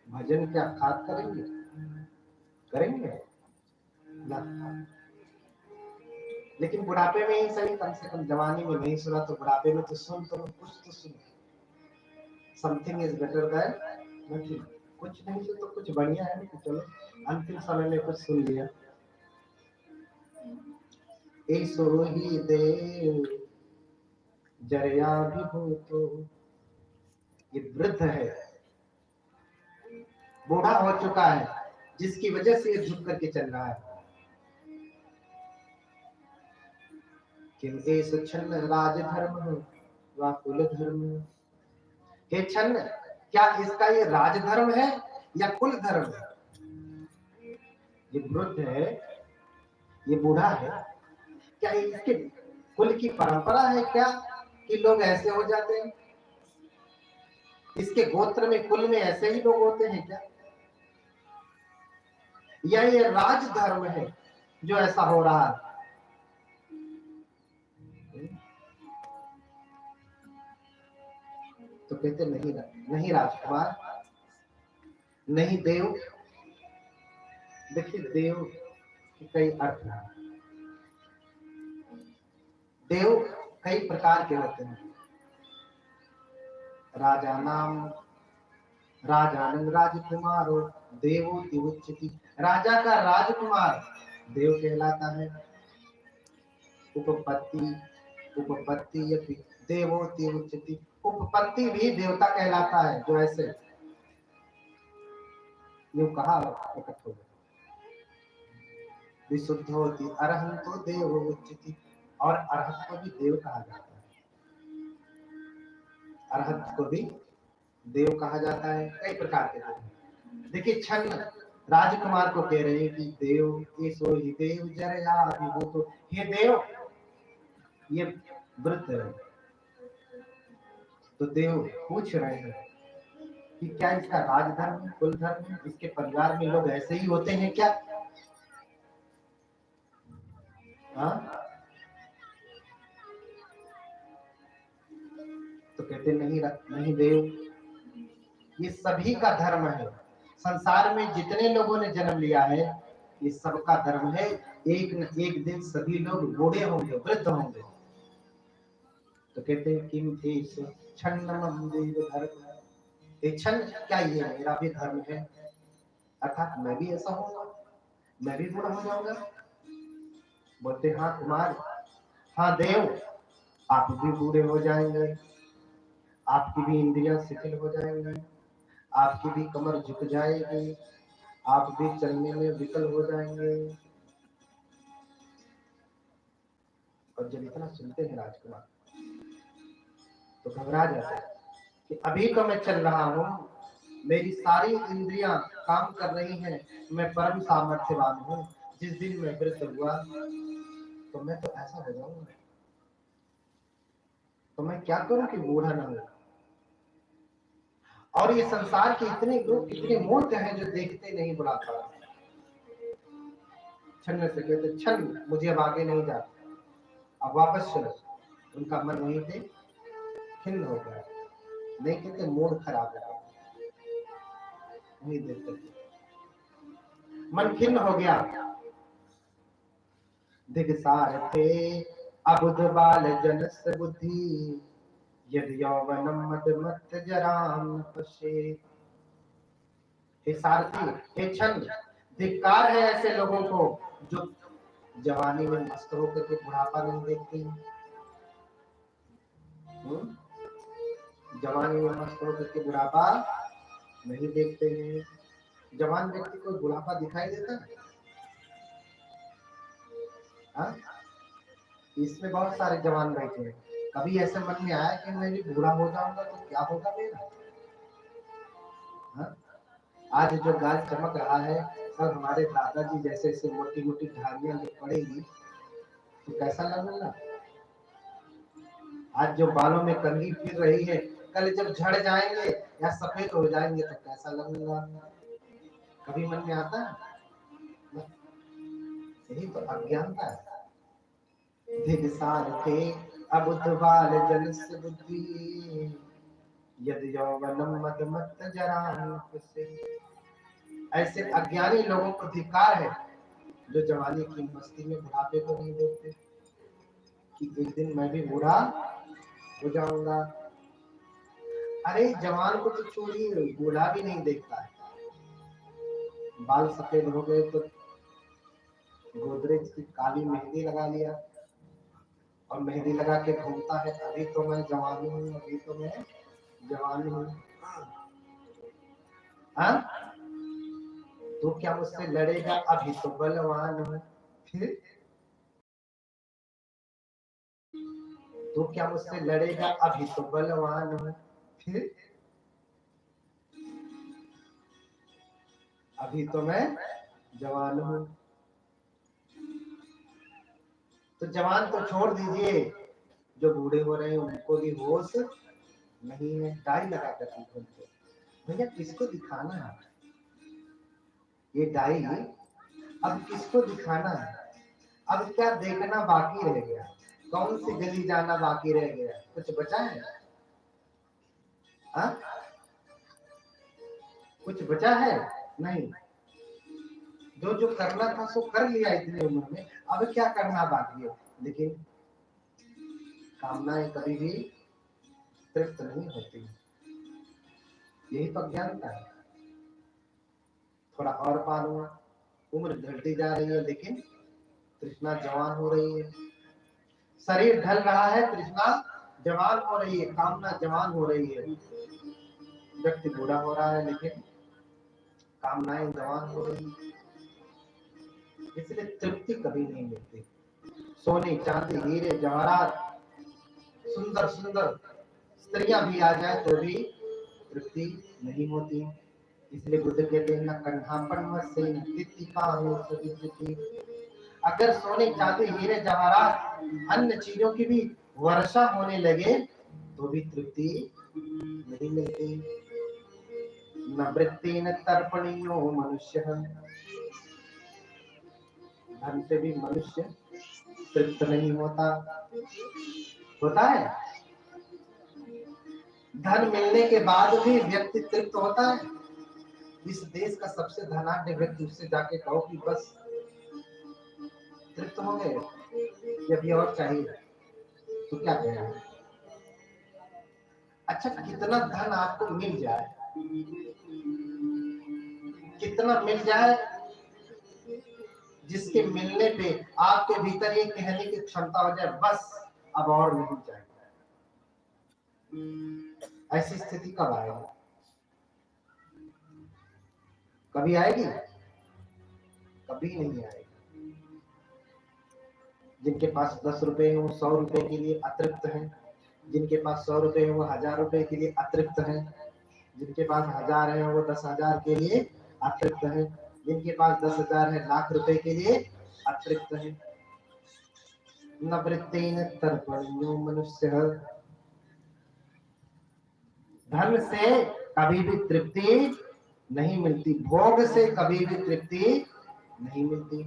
भजन क्या खाद करेंगे? करेंगे ना। लेकिन बुढ़ापे में ही सही, कम से कम जवानी में नहीं सुना तो बुढ़ापे में तो सुन, तो कुछ तो सुन। Something is better than nothing. कुछ नहीं सुन तो कुछ बढ़िया है, तो चलो अंतिम समय में कुछ सुन लिया। ऐसो ही देव जरया विभूतो, ये वृद्ध है, बूढ़ा हो चुका है, जिसकी वजह से ये झुक करके चल रहा है। किम एष छन्न राजधर्म वा कुल धर्म। हे छन्न, क्या इसका ये राजधर्म है या कुल धर्म है? ये वृद्ध है, ये बूढ़ा है, क्या इसके कुल की परंपरा है क्या कि लोग ऐसे हो जाते हैं? इसके गोत्र में, कुल में ऐसे ही लोग होते हैं क्या? या ये राजधर्म है जो ऐसा हो रहा है? तो कहते नहीं, नहीं राजकुमार, नहीं देव। देखिए देव के कई अर्थ हैं। देव कई प्रकार के होते हैं। राजानंद राजकुमारो देवो दिवुच्यति। राजा का राजकुमार देव कहलाता है। उपपत्ति यपि देवो दिवुच्यति। उपपत्ति भी देवता कहलाता है, जो ऐसे यूं कहा प्रकट हो गया। विशुद्धोति अरहंतो देवो उच्यति। और अरहत को भी देव कहा जाता है। अरहत को भी देव कहा जाता है। कई प्रकार के देव। देखिए छन्न राजकुमार को कह रहे हैं कि देव ऐसो ही देव जरया विभूतो। हे देव, ये वृद्ध है। तो देव पूछ रहे हैं कि क्या इसका राजधर्म, कुल धर्म, इसके परिवार में लोग ऐसे ही होते हैं क्या? हाँ? तो कहते नहीं देव, ये सभी का धर्म है। संसार में जितने लोगों ने जन्म लिया है, ये सबका धर्म है। एक न एक दिन सभी लोग बूढ़े होंगे, वृद्ध होंगे। तो कहते हैं किम एष छन्नमं देव धर्म। ये छन्न, क्या ये मेरा भी धर्म है? अर्थात मैं भी ऐसा होऊंगा, मैं भी बूढ़ा हो जाऊंगा। बोलते हाँ कुमार, हाँ देव, आप भी बूढ़े हो जाएंगे, आपकी भी इंद्रियां शिथिल हो जाएंगी, आपकी भी कमर झुक जाएगी, आप भी चलने में विकल हो जाएंगे। और जब इतना सुनते हैं राजकुमार तो घबरा जाते हैं कि अभी तो मैं चल रहा हूँ, मेरी सारी इंद्रियां काम कर रही हैं, मैं परम सामर्थ्यवान हूँ। जिस दिन मैं वृद्ध हुआ तो मैं तो ऐसा हो जाऊंगा। तो मैं क्या करूं कि बूढ़ा ना हो? और ये संसार के इतने लोग कितने मूर्ख हैं जो देखते नहीं बुढ़ापा। छन्न से कहते छन्न, मुझे अब आगे नहीं जाता, अब वापस चलो। उनका मन वहीं पे खिन्न हो गया। नहीं कहते मूड खराब है, वहीं देखते मन खिन्न हो गया। दिगसार थे अबुध बाल जनस बुद्धि, यदि यौवनम मद मत जराम पशे। हे सारथी, हे छन्न, धिक्कार है ऐसे लोगों को जो जवानी में मस्त होकर के बुढ़ापा नहीं देखते हैं। जवानी में मस्त होकर के बुढ़ापा नहीं देखते हैं। जवान व्यक्ति को बुढ़ापा दिखाई देता है? हाँ? इसमें बहुत सारे जवान बैठे हैं। कभी ऐसे मन में आया कि मैं भी बूढ़ा हो जाऊंगा तो क्या होगा मेरा? हाँ? आज जो गाल चमक रहा है, सब हमारे दादाजी जैसे ऐसे मोटी मोटी झाड़ियां जो पड़ेगी तो कैसा लगेगा? आज जो बालों में कंघी फिर रही है, कल जब झड़ जाएंगे या सफेद हो जाएंगे तो कैसा लगेगा? कभी मन में आता है? यही तो अज्ञानता है। धिगसार थे अबुध बाल जनस बुद्धि, यदि यौवनम मद मत जराम पशे। ऐसे अज्ञानी लोगों को धिक्कार है जो जवानी की मस्ती में बुढ़ापे को नहीं देखते। कि एक दिन मैं भी बूढ़ा हो जाऊंगा। अरे जवान को तो छोड़िए, बूढ़ा भी नहीं देखता है। बाल सफेद हो गए तो गोदरेज की काली मेहंदी लगा लिया और मेहंदी लगा के घूमता है, अभी तो मैं जवान हूँ, अभी तो मैं जवान हूँ। हाँ, तो क्या मुझसे लड़ेगा, अभी तो बलवान हूँ। फिर तो क्या मुझसे लड़ेगा, अभी तो बलवान हूँ। फिर अभी तो मैं जवान हूँ। तो जवान तो छोड़ दीजिए, जो बूढ़े हो रहे हैं उनको भी होश नहीं है। डाई लगा कर घूमते, भैया किसको दिखाना है ये डाई, अब किसको दिखाना है? अब क्या देखना बाकी रह गया? कौन सी गली जाना बाकी रह गया? कुछ बचा है? हा? कुछ बचा है? नहीं। जो जो करना था सो कर लिया इतनी उम्र में, अब क्या करना बाकी है? लेकिन कामनाएं कभी भी तृप्त नहीं होती, यही तो अज्ञानता है। थोड़ा और पालूंगा, उम्र घटती जा रही है लेकिन तृष्णा जवान हो रही है। शरीर ढल रहा है, तृष्णा जवान हो रही है, कामना जवान हो रही है। व्यक्ति बूढ़ा हो रहा है लेकिन कामनाएं जवान हो रही है, इसलिए तृप्ति कभी नहीं मिलती। सोने चांदी हीरे जवाहरात सुंदर सुंदर स्त्रियां भी आ जाए तो भी तृप्ति नहीं होती। इसलिए बुद्ध कहते हैं, न कन्हापन वसे न तृप्ति कामे सुविद्यति। अगर सोने चांदी हीरे जवाहरात अन्य चीजों की भी वर्षा होने लगे तो भी तृप्ति नहीं मिलती। न वृत्तेन तर्पणीयो मनुष्य, धन से भी मनुष्य तृप्त नहीं होता। होता है? धन मिलने के बाद भी व्यक्ति तृप्त होता है? इस देश का सबसे धनाढ्य व्यक्ति, उससे जाके कहो कि बस तृप्त हो गए, या भी और चाहिए, तो क्या कहेगा? अच्छा, कितना धन आपको मिल जाए, कितना मिल जाए जिसके मिलने पे आपके भीतर ये कहने की क्षमता हो जाए बस अब और नहीं चाहिए। ऐसी स्थिति कब आएगी? कभी आएगी? कभी नहीं आएगी। जिनके पास 10 रुपए है वो 100 रुपए के लिए अतृप्त है, जिनके पास 100 रुपए है वो 1000 रुपए के लिए अतृप्त है, जिनके पास 1000 है वो 10,000 के लिए अतृप्त है, जिनके पास 10,000 है लाख रुपए के लिए अतृप्त है। न वृत्तेन तर्पणीयो मनुष्य, धन से कभी भी तृप्ति नहीं मिलती, भोग से कभी भी तृप्ति नहीं मिलती।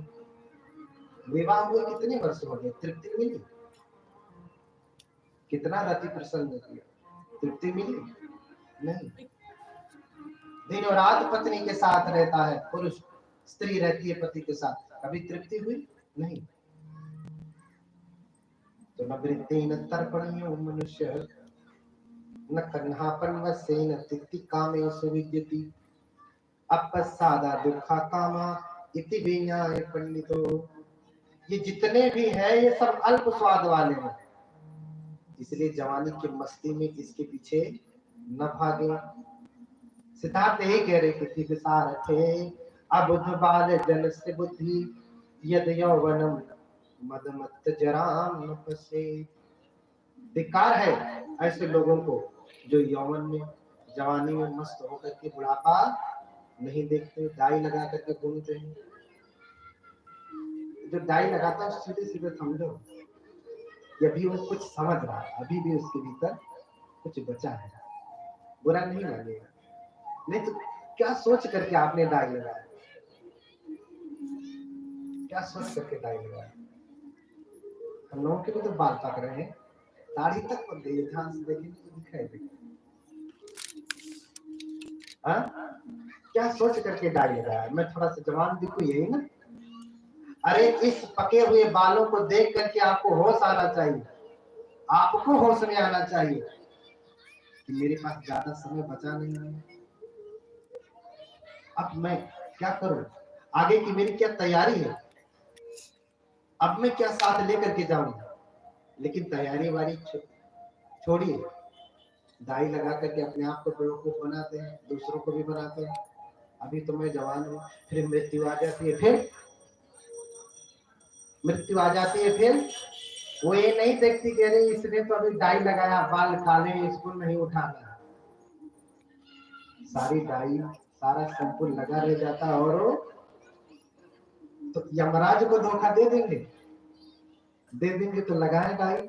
विवाह हुए कितने वर्ष हो गए, तृप्ति मिली? कितना रति प्रसन्न किया, तृप्ति मिली? नहीं। दिन और रात पत्नी के साथ रहता है पुरुष, स्त्री रहती है पति के साथ, कभी तृप्ति हुई? नहीं। तो न वृत्तेन तर्पणीयो मनुष्य, न कन्हापन वसेन तृप्ति कामेषु विद्यति। अपसादा दुखा कामा इति विज्ञाय पंडितो। ये जितने भी है ये सब अल्प स्वाद वाले हैं, इसलिए जवानी की मस्ती में इसके पीछे न भागे। सिद्धार्थ यही कह रहे थे कि विसारथे अबुध बाल जन से बुद्धि यद यौवनम मदमत्त जराम न पसे। धिक्कार है ऐसे लोगों को जो यौवन में जवानी में मस्त होकर के बुढ़ापा नहीं देखते, डाई लगा करके घूमते हैं। जो डाई लगाता है सीधे सीधे समझो कि अभी वो कुछ समझ रहा है, अभी भी उसके भीतर कुछ बचा है, बुरा नहीं लगेगा। नहीं तो क्या सोच करके आपने डाई लगाया, क्या सोच करके डाई लगाया? हम लोगों के भी तो बाल पक रहे हैं, दाढ़ी तक पक गई, ध्यान से देखेंगे तो दिखाई देगा। क्या सोच करके डाई लगाया? मैं थोड़ा सा जवान दिखूं, यही ना? अरे इस पके हुए बालों को देख करके आपको होश आना चाहिए, आपको होश में आना चाहिए कि मेरे पास ज्यादा समय बचा नहीं है, अब मैं क्या करूं, आगे की मेरी क्या तैयारी है, अब मैं क्या साथ लेकर के जाऊंगा। लेकिन तैयारी वारी छोड़िए, दाई लगा करके अपने आप को बेवकूफ बनाते हैं, दूसरों को भी बनाते हैं। अभी तो मैं जवान हूँ, फिर मृत्यु आ जाती है, फिर मृत्यु आ जाती है, फिर वो ये नहीं देखती कि अरे इसने तो अभी डाई लगाया, बाल काले, इसको नहीं उठाना। सारी डाई, सारा शैम्पू लगा रह जाता है और तो यमराज को धोखा दे देंगे तो लगाए डाई,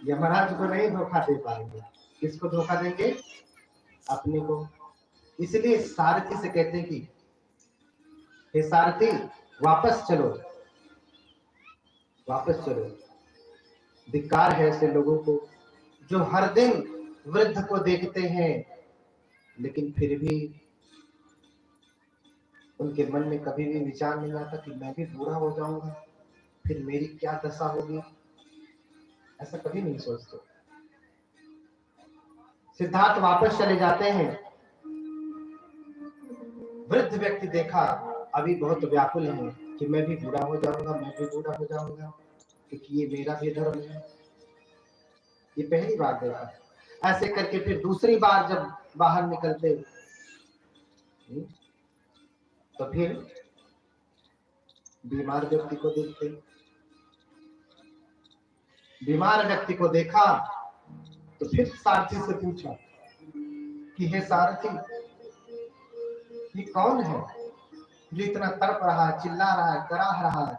यमराज को नहीं धोखा दे पाएंगे। किसको धोखा देंगे? अपने को। इसलिए सारथी से कहते हैं कि हे सारथी वापस चलो, वापस चलो। धिक्कार है ऐसे लोगों को जो हर दिन वृद्ध को देखते हैं लेकिन फिर भी उनके मन में कभी भी विचार नहीं आता कि मैं भी बूढ़ा हो जाऊंगा, फिर मेरी क्या दशा होगी, ऐसा कभी नहीं सोचते। सिद्धार्थ वापस चले जाते हैं। वृद्ध व्यक्ति देखा अभी बहुत व्याकुल है कि मैं भी बूढ़ा हो जाऊंगा, मैं भी बूढ़ा हो जाऊंगा, क्योंकि ये मेरा भी धर्म है। ये पहली बार देखा। ऐसे करके फिर दूसरी बार जब बाहर निकलते तो फिर बीमार व्यक्ति को देखते। बीमार व्यक्ति को देखा तो फिर सारथी से पूछा कि हे सारथी, ये कौन है जो इतना तड़प रहा है, चिल्ला रहा है, कराह रहा है,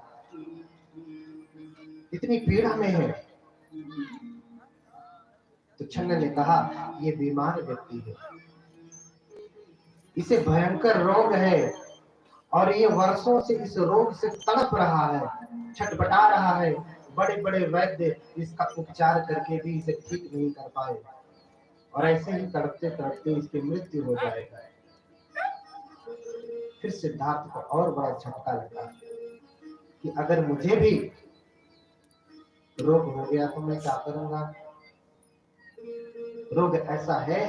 इतनी पीड़ा में है? तो छन्न ने कहा ये बीमार व्यक्ति है, इसे भयंकर रोग है और ये वर्षों से इस रोग से तड़प रहा है, छटपटा रहा है। बड़े बड़े वैद्य इसका उपचार करके भी इसे ठीक नहीं कर पाए और ऐसे ही तड़पते तड़पते इसकी मृत्यु हो जाएगा। फिर सिद्धार्थ को और बड़ा झटका लगा कि अगर मुझे भी रोग हो गया तो मैं क्या करूंगा। रोग ऐसा है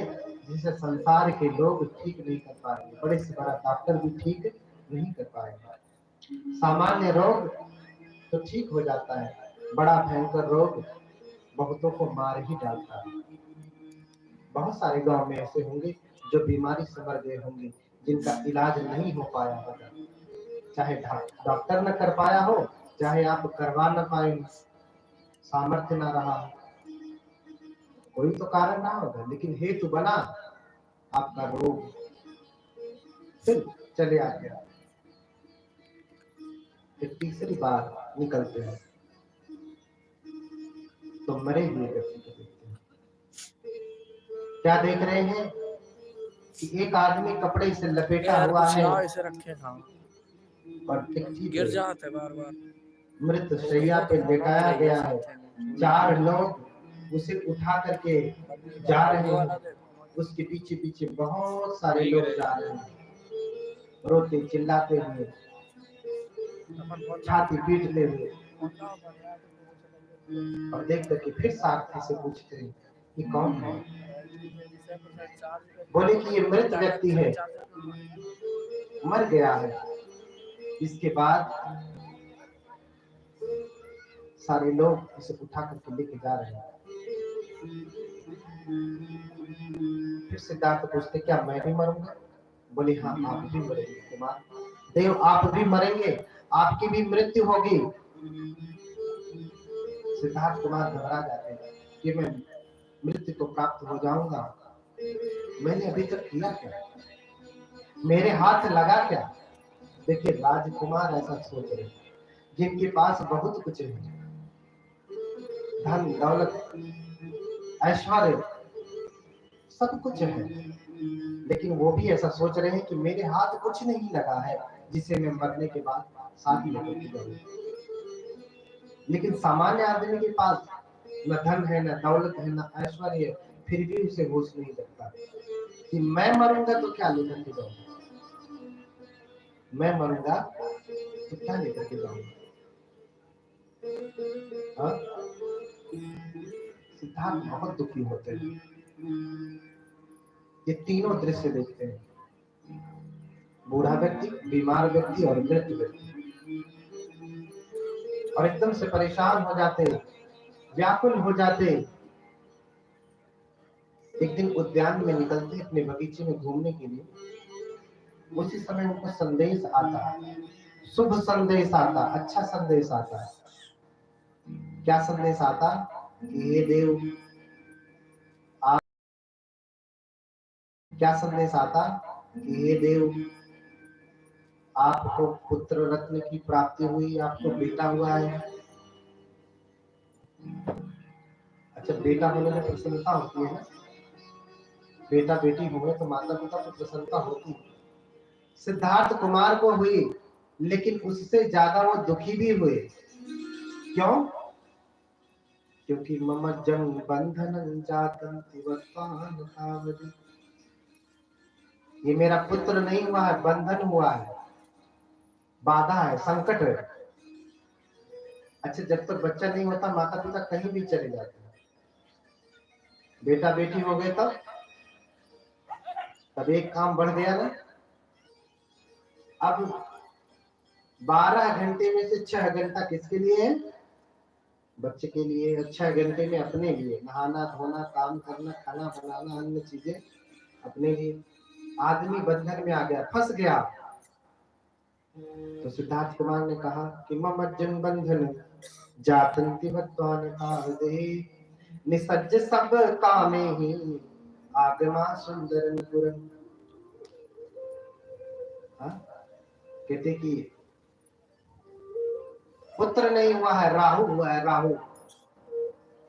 जिसे संसार के लोग ठीक नहीं कर पाएंगे, बड़े से बड़ा डॉक्टर भी ठीक नहीं कर पाएगा। सामान्य रोग तो ठीक हो जाता है, बड़ा भयंकर रोग बहुतों को मार ही डालता है। बहुत सारे गांव में ऐसे होंगे जो बीमारी से मर गए होंगे, जिनका इलाज नहीं हो पाया होगा, चाहे डॉक्टर न कर पाया हो, चाहे आप करवा न पाए, सामर्थ्य न रहा, कोई तो कारण ना होगा, लेकिन हेतु बना आपका रोग, फिर चले आ गया। फिर तीसरी बार निकलते हैं तो मरे हुए व्यक्ति को देखते हैं। क्या देख रहे हैं कि एक आदमी कपड़े से लपेटा हुआ है ऐसे रखे था और गिर जाते बार बार, मृत शैया पे लेटाया गया है। 4 लोग उसे उठा करके जा रहे हैं, उसके पीछे पीछे बहुत सारे लोग जा रहे हैं, रोते चिल्लाते हुए, छाती पीटते हुए। और देख करके फिर सारथी से पूछते हैं कि कौन है। बोले कि ये मृत व्यक्ति है, मर गया है। इसके बाद सारे लोग इसे उठा करके लेके जा रहे हैं। फिर सिद्धार्थ पूछते क्या मैं भी मरूंगा? बोले हाँ आप भी मरेंगे कुमार, देव आप भी मरेंगे, आपकी भी मृत्यु होगी। सिद्धार्थ कुमार घबरा जाते हैं कि मैं मृत्यु को प्राप्त हो जाऊंगा, मैंने अभी तक किया क्या, मेरे हाथ लगा क्या? देखिए राजकुमार ऐसा सोच रहे जिनके पास बहुत कुछ है, धन दौलत ऐश्वर्य सब कुछ है, लेकिन वो भी ऐसा सोच रहे हैं कि मेरे हाथ कुछ नहीं लगा है जिसे मैं मरने के बाद साथ लेकर के जाऊं। लेकिन सामान्य आदमी के पास न धन है, न दौलत है, न ऐश्वर्य है, फिर भी उसे होश नहीं लगता कि मैं मरूंगा तो क्या लेकर के जाऊंगा। मैं मरूंगा तो क्या लेकर के जाऊंगा? हाँ? सिद्धार्थ बहुत दुखी होते हैं। ये तीनों दृश्य देखते हैं, बूढ़ा व्यक्ति, बीमार व्यक्ति और मृत व्यक्ति, और एकदम से परेशान हो जाते, व्याकुल हो जाते। एक दिन उद्यान में निकलते अपने बगीचे में घूमने के लिए। उसी समय उनको संदेश आता, शुभ संदेश आता, अच्छा संदेश आता है। क्या संदेश आता? कि हे देव, आप, क्या संदेश आता? कि हे देव, आपको पुत्र रत्न की प्राप्ति हुई, आपको बेटा हुआ है। अच्छा, बेटा होने में प्रसन्नता होती है ना? बेटा बेटी हुए तो माता पिता को प्रसन्नता होती है। सिद्धार्थ कुमार को हुई, लेकिन उससे ज्यादा वो दुखी भी हुए। क्यों? क्योंकि मम जंग बंधन जातम तिवत्तान कामदि। ये मेरा पुत्र नहीं हुआ है, बंधन हुआ है, बाधा है, संकट है। अच्छा, जब तक बच्चा नहीं होता माता पिता कहीं भी चले जाते हैं। बेटा बेटी हो गए तब एक काम बढ़ गया ना। अब 12 घंटे में से 6 घंटा किसके लिए है? बच्चे के लिए। 6 घंटे में अपने लिए, नहाना धोना, काम करना, खाना बनाना, अन्य चीजें अपने लिए। आदमी बंधन में आ गया, फंस गया। तो सिद्धार्थ कुमार ने कहा कि मम जन बंधन जातंति वत्वान कादे निसज्ज सब कामे ही आगमा सुंदरन पुरन। कहते कि पुत्र नहीं हुआ है, राहु हुआ है। राहु,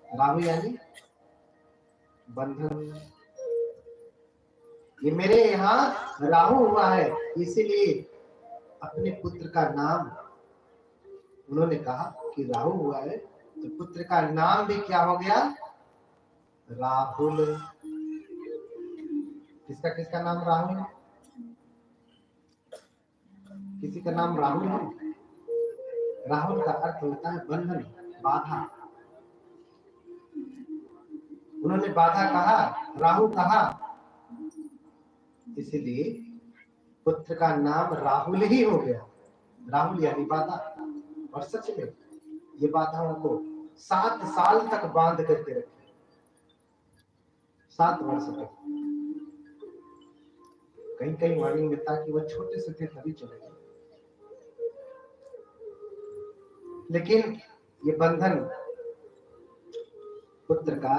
राहु यानी बंधन। ये मेरे यहाँ राहु हुआ है, इसीलिए अपने पुत्र का नाम, उन्होंने कहा कि राहु हुआ है तो पुत्र का नाम भी क्या हो गया? राहुल। किसका किसका नाम राहुल है? किसी का नाम राहुल है? राहुल का अर्थ होता है बंधन, बाधा। उन्होंने बाधा कहा, राहु कहा, इसीलिए पुत्र का नाम राहुल ही हो गया। राहुल यानी बाधा। और सच में ये बाधाओं को 7 साल तक बांध करके रखे, 7 वर्ष तक। कहीं कहीं वर्णन मिलता कि वो छोटे से थे तभी चले गए। लेकिन ये बंधन पुत्र का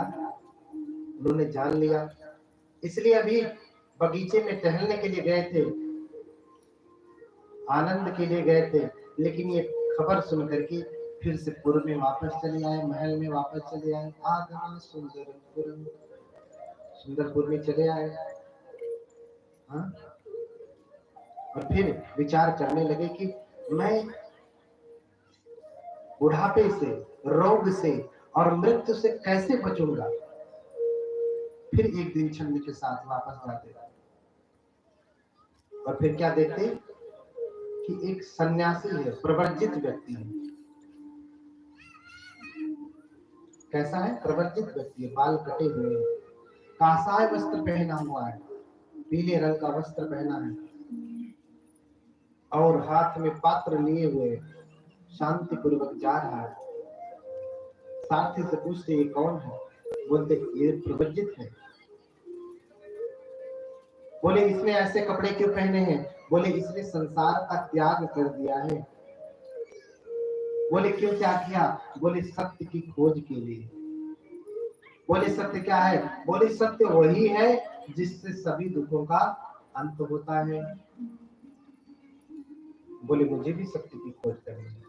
उन्होंने जान लिया, इसलिए अभी बगीचे में टहलने के लिए गए थे, आनंद के लिए गए थे। लेकिन ये खबर सुनकर के फिर से पुर में वापस चले आए, महल में वापस चले आए। आगमा सुंदरपुरम, सुंदरपुर में चले आए। हाँ? और फिर विचार करने लगे कि मैं बुढ़ापे से, रोग से और मृत्यु से कैसे बचूंगा। फिर एक दिन छन्नी के साथ वापस जाते और फिर क्या देखते कि एक सन्यासी है, प्रवर्जित व्यक्ति है। कैसा है? प्रवर्जित व्यक्ति है, बाल कटे हुए हैं, कासाय वस्त्र पहना हुआ है, पीले रंग का वस्त्र पहना है और हाथ में पात्र लिए हुए शांति पूर्वक जा रहा है। साथी से पूछते ये कौन है? बोलते ये प्रवर्जित है। बोले इसने ऐसे कपड़े क्यों पहने हैं? बोले इसने संसार का त्याग कर दिया है। बोले क्यों त्याग किया? बोले सत्य की खोज के लिए। बोले सत्य क्या है? बोले सत्य वही है जिससे सभी दुखों का अंत होता है। बोले मुझे भी सत्य की खोज करनी है,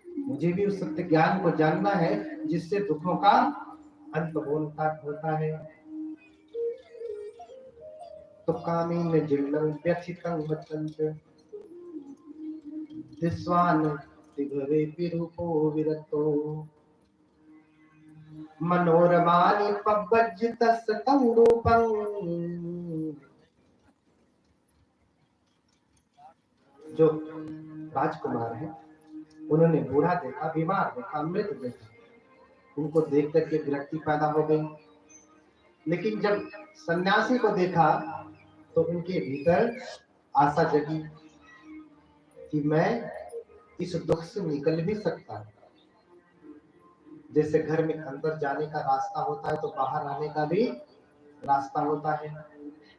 मुझे भी उस सत्य ज्ञान को जानना है जिससे दुखों का अंत होता है। तो कामीन जिल्लं व्यथितं वचंच दिस्वान तिघरे पिरूपो विरतो मनोरमानि पव्वज्जितस्य तं रूपं जो राजकुमार हैं, उन्होंने बूढ़ा देखा, बीमार देखा, मृत देखा, उनको देख करके विरक्ति पैदा हो गई। लेकिन जब सन्यासी को देखा तो उनके भीतर आशा जगी कि मैं इस दुख से निकल भी सकता हूं। जैसे घर में अंदर जाने का रास्ता होता है तो बाहर आने का भी रास्ता होता है,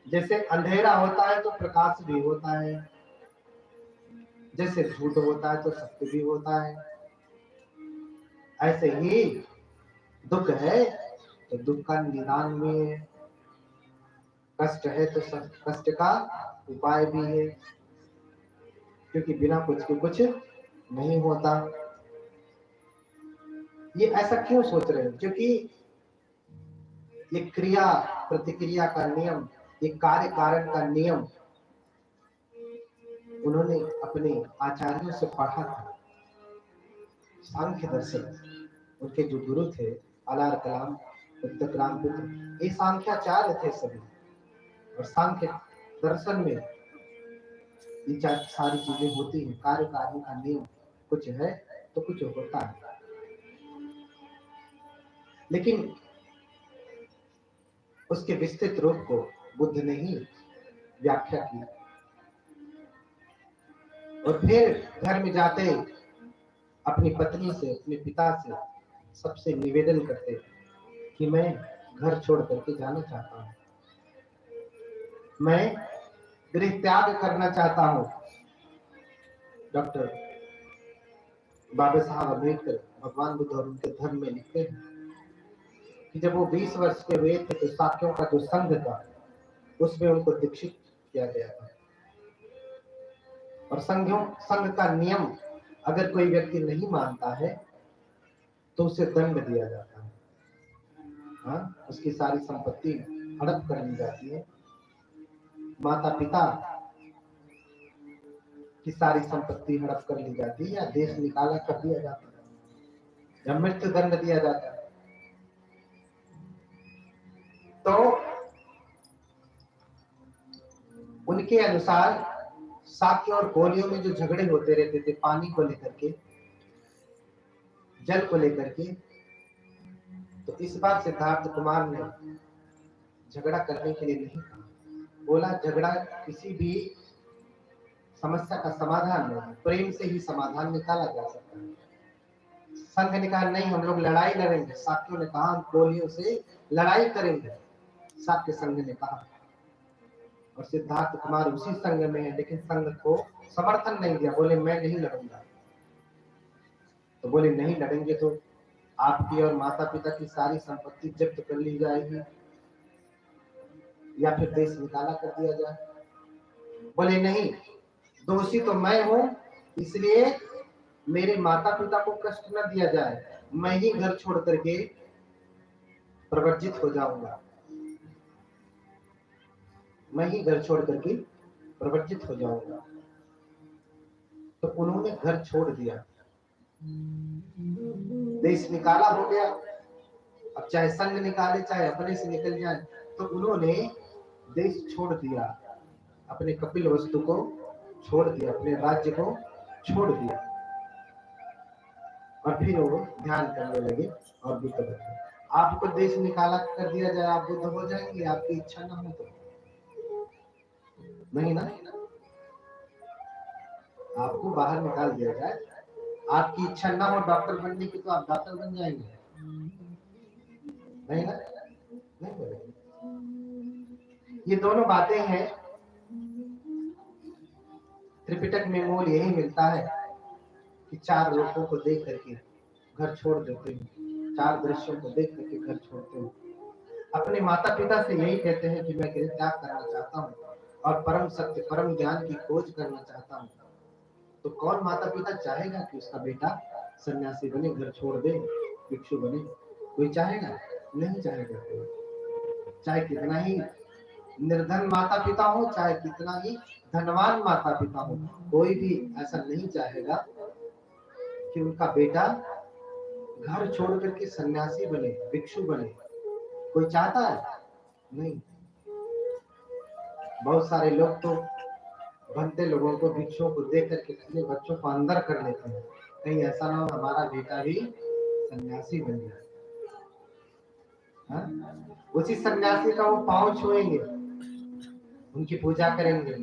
जैसे अंधेरा होता है तो प्रकाश भी होता है, जैसे झूठ होता है तो सत्य भी होता है, ऐसे ही दुख है तो दुख का निदान भी है, कष्ट है तो कष्ट का उपाय भी है, क्योंकि बिना कुछ के कुछ नहीं होता। ये ऐसा क्यों सोच रहे हैं? क्योंकि ये क्रिया प्रतिक्रिया का नियम, ये कार्य कारण का नियम उन्होंने अपने आचार्यों से पढ़ा था। सांख्य दर्शन, उनके जो गुरु थे अलार कलाम राम पुत्र, ये सांख्याचार्य थे सभी। और सांख्य दर्शन में ये सारी चीजें होती हैं, कार्य कारण का नियम, कुछ है तो कुछ होता है। लेकिन उसके विस्तृत रूप को बुद्ध ने ही व्याख्या की। और फिर घर में जाते अपनी पत्नी से, अपने पिता से सबसे निवेदन करते कि मैं घर छोड़ करके जाना चाहता हूँ, मैं गृह त्याग करना चाहता हूँ। डॉक्टर बाबा साहब अम्बेडकर भगवान बुद्ध और उनके धर्म में लिखते हैं कि जब वो 20 वर्ष के हुए थे तो साथियों का जो संघ था उसमें उनको दीक्षित किया गया था। और संघ का नियम अगर कोई व्यक्ति नहीं मानता है तो उसे दंड दिया जाता है। हाँ, उसकी सारी संपत्ति हड़प कर ली जाती है, माता पिता की सारी संपत्ति हड़प कर ली जाती है, या देश निकाला कर दिया जाता है, या मृत्यु दंड दिया जाता है। तो उनके अनुसार साक्य और कोलियों में जो झगड़े होते रहते थे पानी को लेकर के, जल को लेकर के, तो इस बार सिद्धार्थ कुमार ने झगड़ा करने के लिए नहीं कहा। बोला झगड़ा किसी भी समस्या का समाधान नहीं, प्रेम से ही समाधान निकाला जा सकता है। संघ ने कहा नहीं, हम लोग लड़ाई लड़ेंगे। साक्यों ने कहा हम कोलियों से लड़ाई करेंगे। साक्य संघ ने कहा, और सिद्धार्थ कुमार उसी संघ में है, लेकिन संघ को समर्थन नहीं दिया, बोले मैं नहीं लड़ूंगा। तो बोले नहीं लड़ेंगे तो आपकी और माता पिता की सारी संपत्ति जब्त कर ली जाएगी, या फिर देश निकाला कर दिया जाए। बोले नहीं, दोषी तो मैं हूं, इसलिए मेरे माता पिता को कष्ट न दिया जाए, मैं ही घर छोड़ करके प्रवर्जित हो जाऊंगा, मैं ही घर छोड़ करके प्रवर्जित हो जाऊंगा। तो उन्होंने घर छोड़ दिया, देश निकाला हो गया। अब चाहे संघ निकाले चाहे अपने से निकल जाए, तो उन्होंने देश छोड़ दिया, अपने कपिल वस्तु को छोड़ दिया, अपने राज्य को छोड़ दिया, और फिर वो ध्यान करने लगे और बुद्ध बने। आपको देश निकाला कर दिया जाए, आप बुद्ध हो जाएंगे? आपकी इच्छा ना हो तो नहीं ना। आपको बाहर निकाल दिया जाए, आपकी इच्छा ना हो डॉक्टर बनने की, तो आप डॉक्टर बन जाएंगे? नहीं ना, नहीं बनेंगे। ये दोनों बातें हैं। त्रिपिटक में मूल यही मिलता है कि 4 लोगों को देख करके घर छोड़ देते हैं, 4 दृश्यों को देख करके घर छोड़ते हैं। अपने माता पिता से यही कहते हैं कि मैं गृह त्याग करना चाहता हूँ और परम सत्य परम ज्ञान की खोज करना चाहता हूँ। तो कौन माता पिता चाहेगा कि उसका बेटा सन्यासी बने, घर छोड़ दे, भिक्षु बने? कोई चाहेगा? नहीं चाहेगा। चाहे कितना ही निर्धन माता पिता हो, चाहे कितना ही धनवान माता पिता हो, कोई भी ऐसा नहीं चाहेगा कि उनका बेटा घर छोड़ करके सन्यासी बने, भिक्षु बने। कोई चाहता है? नहीं। बहुत सारे लोग तो बनते लोगों को, भिक्षुओं को देख करके अपने बच्चों को अंदर कर लेते हैं। कहीं ऐसा ना हो हमारा बेटा भी सन्यासी बन जाए। हाँ? उसी सन्यासी का वो पांव छुएंगे, उनकी पूजा करेंगे,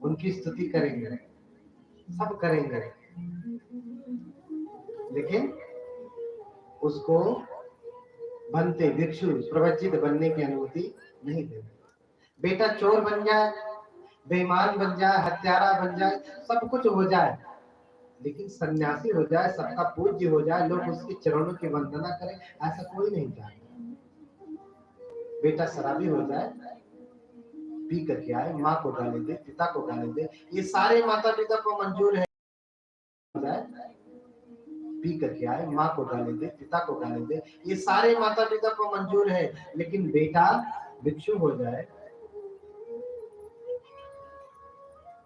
उनकी स्तुति करेंगे, सब करेंगे, लेकिन उसको बनते भिक्षु प्रवचित बनने की अनुमति नहीं देंगे। बेटा चोर बन जाए, बेईमान बन जाए, हत्यारा बन जाए, सब कुछ हो जाए, लेकिन सन्यासी हो जाए, सबका पूज्य हो जाए, लोग उसके चरणों की वंदना करें, ऐसा कोई नहीं चाहता। बेटा शराबी हो जाए, पी करके आए, माँ को गाली दे, पिता को गाली दे, ये सारे माता पिता को मंजूर है। पी करके आए, माँ को गाली दे, पिता को गाली दे, ये सारे माता पिता को मंजूर है, लेकिन बेटा भिक्षु हो जाए,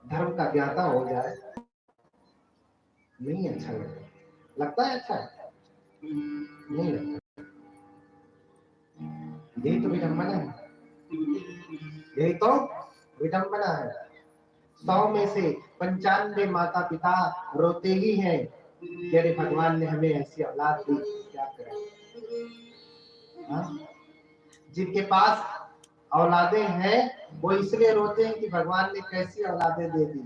धर्म का ज्ञाता हो जाए, नहीं अच्छा लगता। लगता है अच्छा? नहीं लगता। यही तो विडंबना है, यही तो विडंबना है। 100 में से 95 माता पिता रोते ही हैं कि अरे भगवान ने हमें ऐसी औलाद दी, क्या करें। जिनके पास औलादें हैं वो इसलिए रोते हैं कि भगवान ने कैसी औलादें दे दी,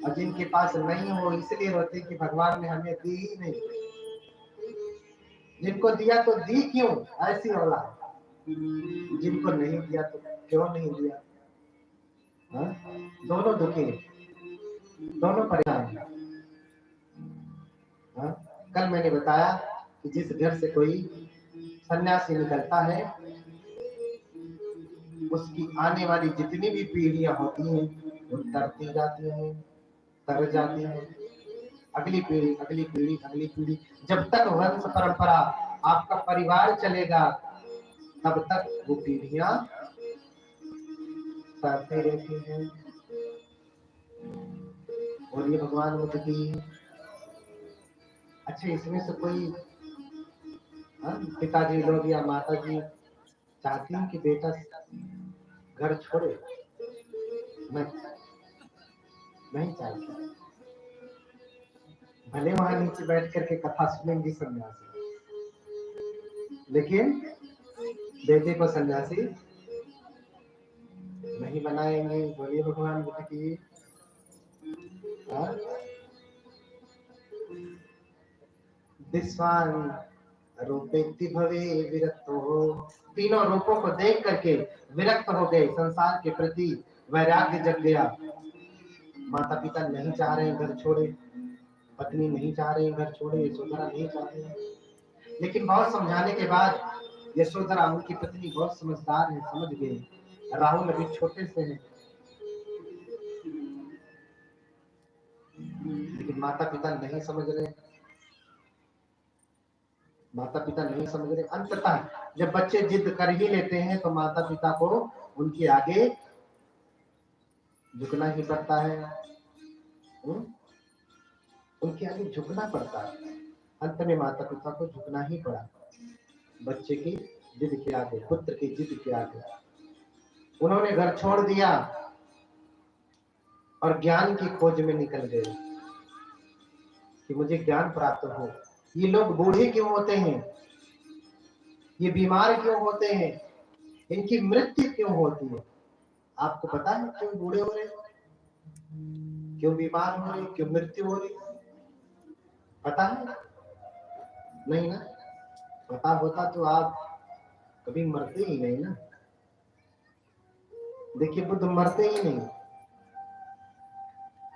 और जिनके पास नहीं हो इसलिए रोते हैं कि भगवान ने हमें दी ही नहीं। जिनको दिया तो दी क्यों ऐसी औलाद, जिनको नहीं दिया तो क्यों नहीं दिया। दोनों दुखी, दोनों परेशान। कल मैंने बताया कि जिस घर से कोई सन्यासी निकलता है, उसकी आने वाली जितनी भी पीढ़ियां होती हैं वो तरती जाती हैं, तर जाती हैं। अगली पीढ़ी, अगली पीढ़ी, अगली पीढ़ी, जब तक वंश परंपरा आपका परिवार चलेगा तब तक वो पीढ़ियां तरती रहती हैं। और ये भगवान बुद्ध की। अच्छा, इसमें से कोई पिताजी लोग या माता जी चाहती हैं कि बेटा घर छोड़े? नहीं चाहती। भले वहां नीचे बैठ करके कथा सुनेंगी सन्यासी, लेकिन बेटे को सन्यासी नहीं बनाएंगे। बोलिए भगवान बुद्ध की। दिस्वान रूपेति भवे विरक्तो हो। तीनों रूपों को देख करके विरक्त हो गए, संसार के प्रति वैराग्य जग गया। माता पिता नहीं चाह रहे घर छोड़े, पत्नी नहीं चाह रही घर छोड़े, यशोधरा नहीं चाह रही, लेकिन बहुत समझाने के बाद यशोधरा, उनकी पत्नी बहुत समझदार है, समझ गई। राहुल अभी छोटे से हैं, लेकिन माता पिता नहीं समझ रहे। माता पिता नहीं समझ रहे। अंततः जब बच्चे जिद कर ही लेते हैं तो माता पिता को उनके आगे झुकना ही पड़ता है। उनके आगे झुकना पड़ता है। अंत में माता पिता को झुकना ही पड़ा बच्चे की जिद के आगे, पुत्र की जिद के आगे। उन्होंने घर छोड़ दिया और ज्ञान की खोज में निकल गए कि मुझे ज्ञान प्राप्त हो। ये लोग बूढ़े क्यों होते हैं, ये बीमार क्यों होते हैं, इनकी मृत्यु क्यों होती है? आपको पता है क्यों बूढ़े हो रहे, क्यों बीमार हो रहे, क्यों मृत्यु हो रही? पता है? नहीं ना। पता होता तो आप कभी मरते ही नहीं ना। देखिए, बुद्ध मरते ही नहीं।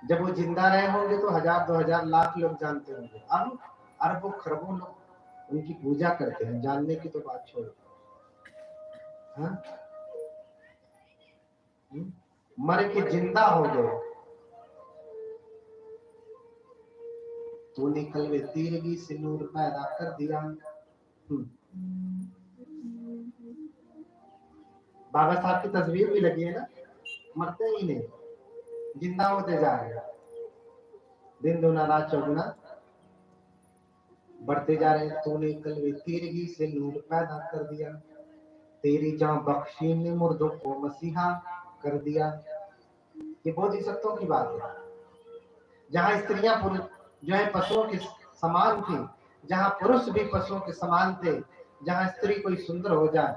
जब वो जिंदा रहे होंगे तो 1000, 2000, लाख लोग जानते होंगे। अब अरबों खरबों लोग उनकी पूजा करते हैं। जानने की तो बात छोड़ो। मर के जिंदा हो गए। तूने कलवे तीरगी से नूर पैदा कर दिया। बाबा साहब की तस्वीर भी लगी है ना। मरते ही नहीं, जिंदा होते जा रहे हैं। दिन दुना रात चौगुना बढ़ते जा रहे हैं। तूने कलवे तीरगी से नूर पैदा कर दिया, तेरी जान बख्शी ने मुर्दों को मसीहा कर दिया। ये बोधिसत्वों की बात है, जहाँ स्त्रियां पुरुष जो है पशुओं के समान थी, जहाँ पुरुष भी पशुओं के समान थे, जहाँ स्त्री कोई सुंदर हो जाए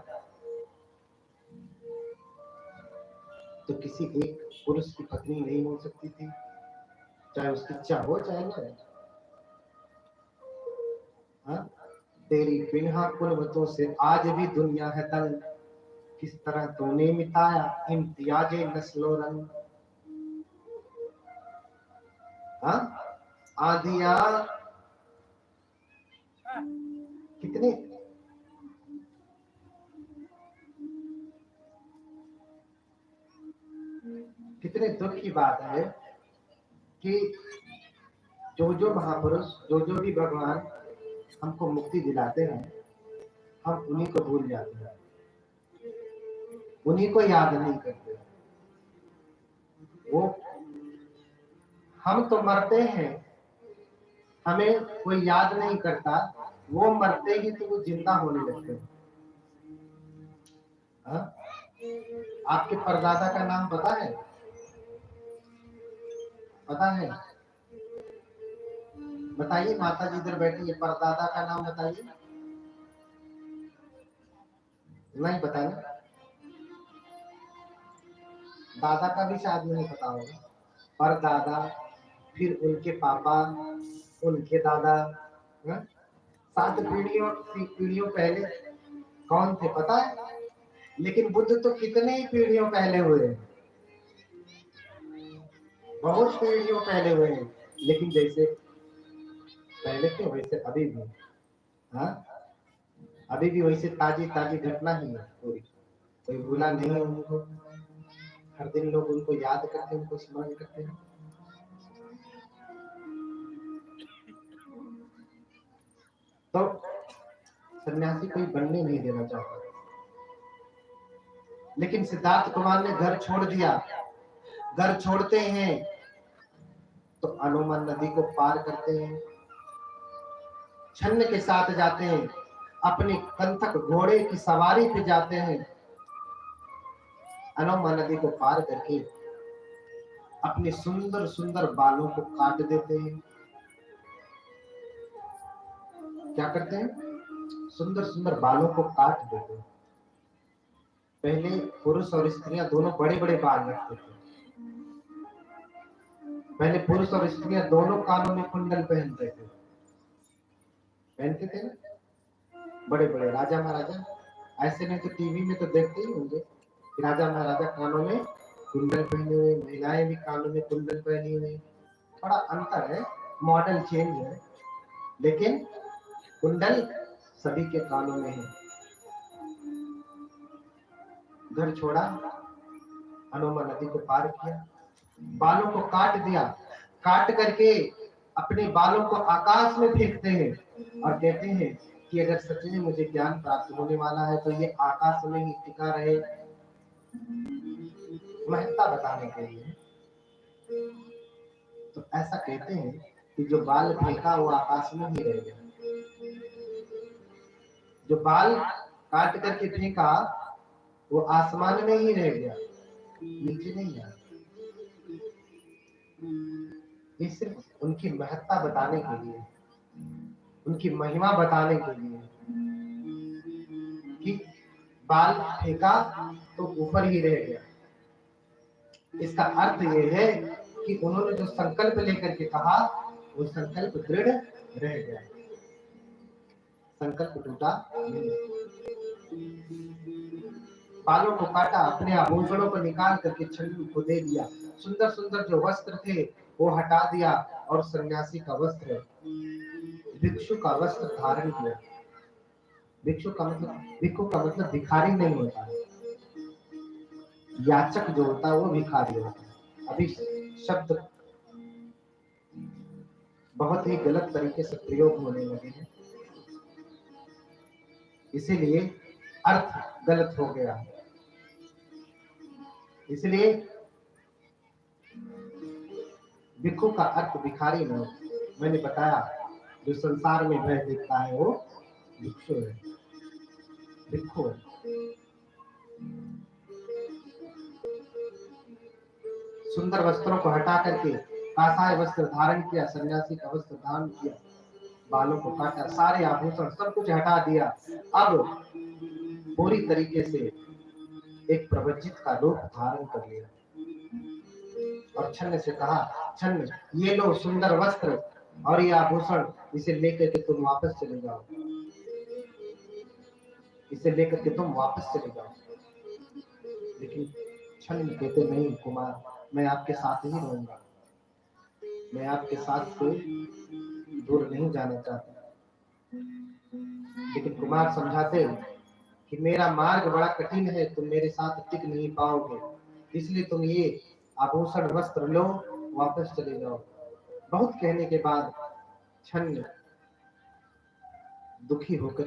तो किसी एक पुरुष की पत्नी नहीं हो सकती थी, चाहे उसकी इच्छा हो चाहे न हो। हाँ? तेरी बिना कुलवतों से आज भी दुनिया है तंग, किस तरह तूने मिटाया इम्तियाजे नस्लो रंग। हाँ? आदिया कितने कितने दुख की बात है कि जो महापुरुष जो भी भगवान हमको मुक्ति दिलाते हैं, हम उन्हीं को भूल जाते हैं, उन्हीं को याद नहीं करते। वो हम तो मरते हैं, हमें कोई याद नहीं करता, वो मरते ही तो वो जिंदा होने लगते हैं। हाँ? आपके परदादा का नाम पता है? पता है? बताइए, माता जी इधर बैठी है, परदादा का नाम बताइए। नहीं बताया? दादा का भी शायद नहीं पता होगा। परदादा, फिर उनके पापा, उनके दादा, 7 पीढ़ियों पहले कौन थे पता है? लेकिन बुद्ध तो कितने ही पीढ़ियों पहले हुए हैं, बहुत पीढ़ियों पहले हुए हैं, लेकिन जैसे पहले थे वैसे अभी भी। हाँ? अभी भी वैसे ताजी ताजी घटना ही है पूरी, कोई भूला नहीं है उनको। हर दिन लोग उनको याद करते हैं, उनको स्मरण करते हैं। तो सन्यासी कोई बनने नहीं देना चाहता, लेकिन सिद्धार्थ कुमार ने घर छोड़ दिया। घर छोड़ते हैं तो अनुमान नदी को पार करते हैं, छन्न के साथ जाते हैं, अपने कंथक घोड़े की सवारी पे जाते हैं, अनोमा नदी को पार करके अपने सुंदर सुंदर बालों को काट देते हैं। क्या करते हैं? सुंदर सुंदर बालों को काट देते हैं। पहले पुरुष और स्त्रियां दोनों बड़े बड़े बाल रखते थे। पहले पुरुष और स्त्रियां दोनों कानों में कुंडल पहनते थे ना, बड़े बड़े राजा महाराजा। ऐसे नहीं तो टीवी में तो देखते ही होंगे, राजा महाराजा कानों में कुंडल पहने हुए, महिलाएं भी कानों में कुंडल पहनी हुई। थोड़ा अंतर है, मॉडल चेंज है, लेकिन कुंडल सभी के कानों में है। घर छोड़ा, अनोमा नदी को पार किया, बालों को काट दिया, काट करके अपने बालों को आकाश में फेंकते हैं और कहते हैं कि अगर सच में मुझे ज्ञान प्राप्त होने वाला है तो ये आकाश में ही टिका रहे, महत्ता बताने के लिए। तो ऐसा कहते हैं कि जो बाल फेंका वो आकाश में ही रह गया, जो बाल काट करके फेंका वो आसमान में ही रह गया, नीचे नहीं आया। ये सिर्फ उनकी महत्ता बताने के लिए, उनकी महिमा बताने के लिए कि बाल फेंका तो ऊपर ही रह गया। इसका अर्थ ये है कि उन्होंने जो संकल्प लेकर के कहा वो संकल्प दृढ़ रह गया, संकल्प टूटा नहीं। बालों को काटा, अपने आभूषणों को निकाल करके छल्लू को दे दिया, सुंदर सुंदर जो वस्त्र थे वो हटा दिया और सन्यासी का वस्त्र, भिक्षु का वस्त्र धारण किया। भिक्षु का मतलब भिखारी नहीं होता, याचक जो होता है वो भिखारी होता है। अभी शब्द बहुत ही गलत तरीके से प्रयोग होने लगे हैं, इसीलिए अर्थ गलत हो गया। इसलिए भिक्षु का अर्थ भिखारी नहीं। मैंने बताया जो संसार में भय दिखता है वो भिक्षु है, भिक्षु है। सुंदर वस्त्रों को हटा करके कासाय वस्त्र धारण किया, सन्यासी का वस्त्र धारण किया, बालों को काटा, सारे आभूषण सब कुछ हटा दिया। अब पूरी तरीके से एक प्रवज्जित का रूप धारण कर लिया और छन्न से कहा, छन्न ये लो सुंदर वस्त्र और ये आभूषण, इसे लेकर के तुम वापस चले जाओ, इसे लेकर के तुम वापस चले जाओ। लेकिन छन्न कहते, नहीं कुमार, मैं आपके साथ ही रहूंगा, मैं आपके साथ से दूर नहीं जाना चाहता। लेकिन कुमार समझाते कि मेरा मार्ग बड़ा कठिन है, तुम मेरे साथ टिक नहीं पाओगे, इसलिए तुम ये आभूषण वस्त्र लो, वापस चले जाओ। बहुत कहने के बाद छन्न दुखी होकर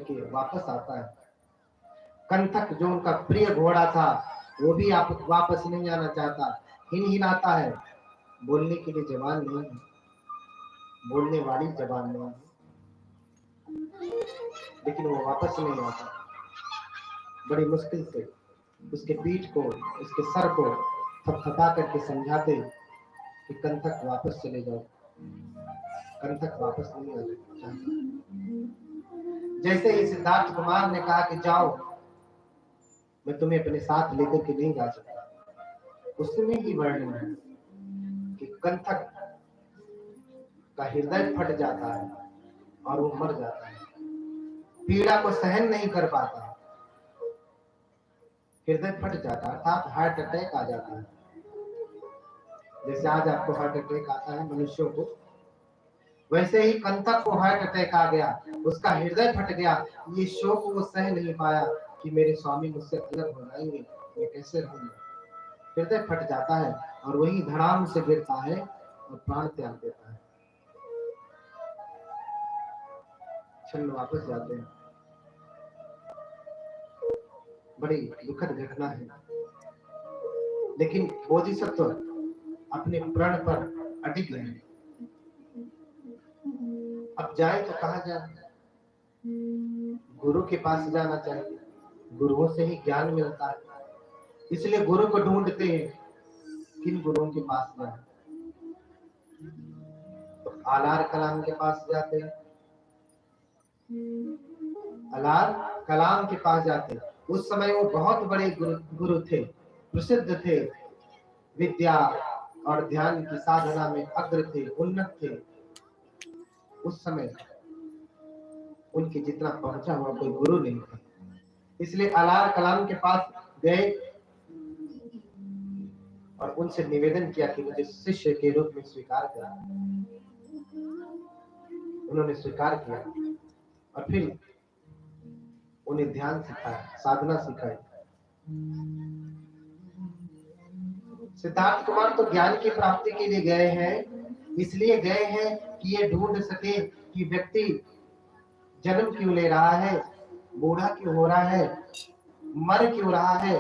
के वापस आता है। कंथक जो उनका प्रिय घोड़ा था वो भी आप वापस नहीं आना चाहता, हिनहिनाता है, बोलने के लिए जबान नहीं है, बोलने वाली जबान नहीं है, लेकिन वो वापस नहीं आता। बड़ी मुश्किल से उसके पीठ को, उसके सर को थपथपा करके समझाते कि कंथक वापस चले जाओ, कंथक वापस नहीं आना चाहता। जैसे ही सिद्धार्थ कुमार ने कहा कि जाओ, मैं तुम्हें अपने साथ लेकर के नहीं जा सकता, उसमें ही वर्णन है कि कंथक का हृदय फट जाता है और वो मर जाता है, पीड़ा को सहन नहीं कर पाता, हृदय फट जाता है, अर्थात हार्ट अटैक आ जाता है। जैसे आज आपको हार्ट अटैक आता है मनुष्यों को, वैसे ही कंथक को हार्ट अटैक आ गया, उसका हृदय फट गया। ये शोक वो सह नहीं पाया कि मेरे स्वामी मुझसे अलग हो जाएंगे, मैं कैसे रहूंगा। हृदय फट जाता है और वही धड़ाम से गिरता है और प्राण त्याग देता है। छन्न वापस जाते हैं। बड़ी दुखद घटना है, लेकिन बोधिसत्व अपने प्रण पर अडिग रहे। अब जाए तो कहाँ जाए, गुरु के पास जाना चाहिए, गुरुओं से ही ज्ञान मिलता है, इसलिए गुरु को ढूंढते हैं, किन गुरुओं के पास जाए। तो आलार कलाम के पास जाते हैं, आलार कलाम के पास जाते हैं। उस समय वो बहुत बड़े गुरु थे, प्रसिद्ध थे, विद्या और ध्यान की साधना में अग्र थे, उन्नत थे। उस समय उनके जितना पहुंचा हुआ कोई गुरु नहीं था, इसलिए आलार कलाम के पास गए और उनसे निवेदन किया कि मुझे शिष्य के रूप में स्वीकार करा। उन्होंने स्वीकार किया और फिर उन्हें ध्यान सिखाया, साधना सिखाई। सिद्धार्थ कुमार तो ज्ञान की प्राप्ति के लिए गए हैं, इसलिए गए हैं कि ये ढूंढ सके कि व्यक्ति जन्म क्यों ले रहा है, बूढ़ा क्यों हो रहा है, मर क्यों रहा है।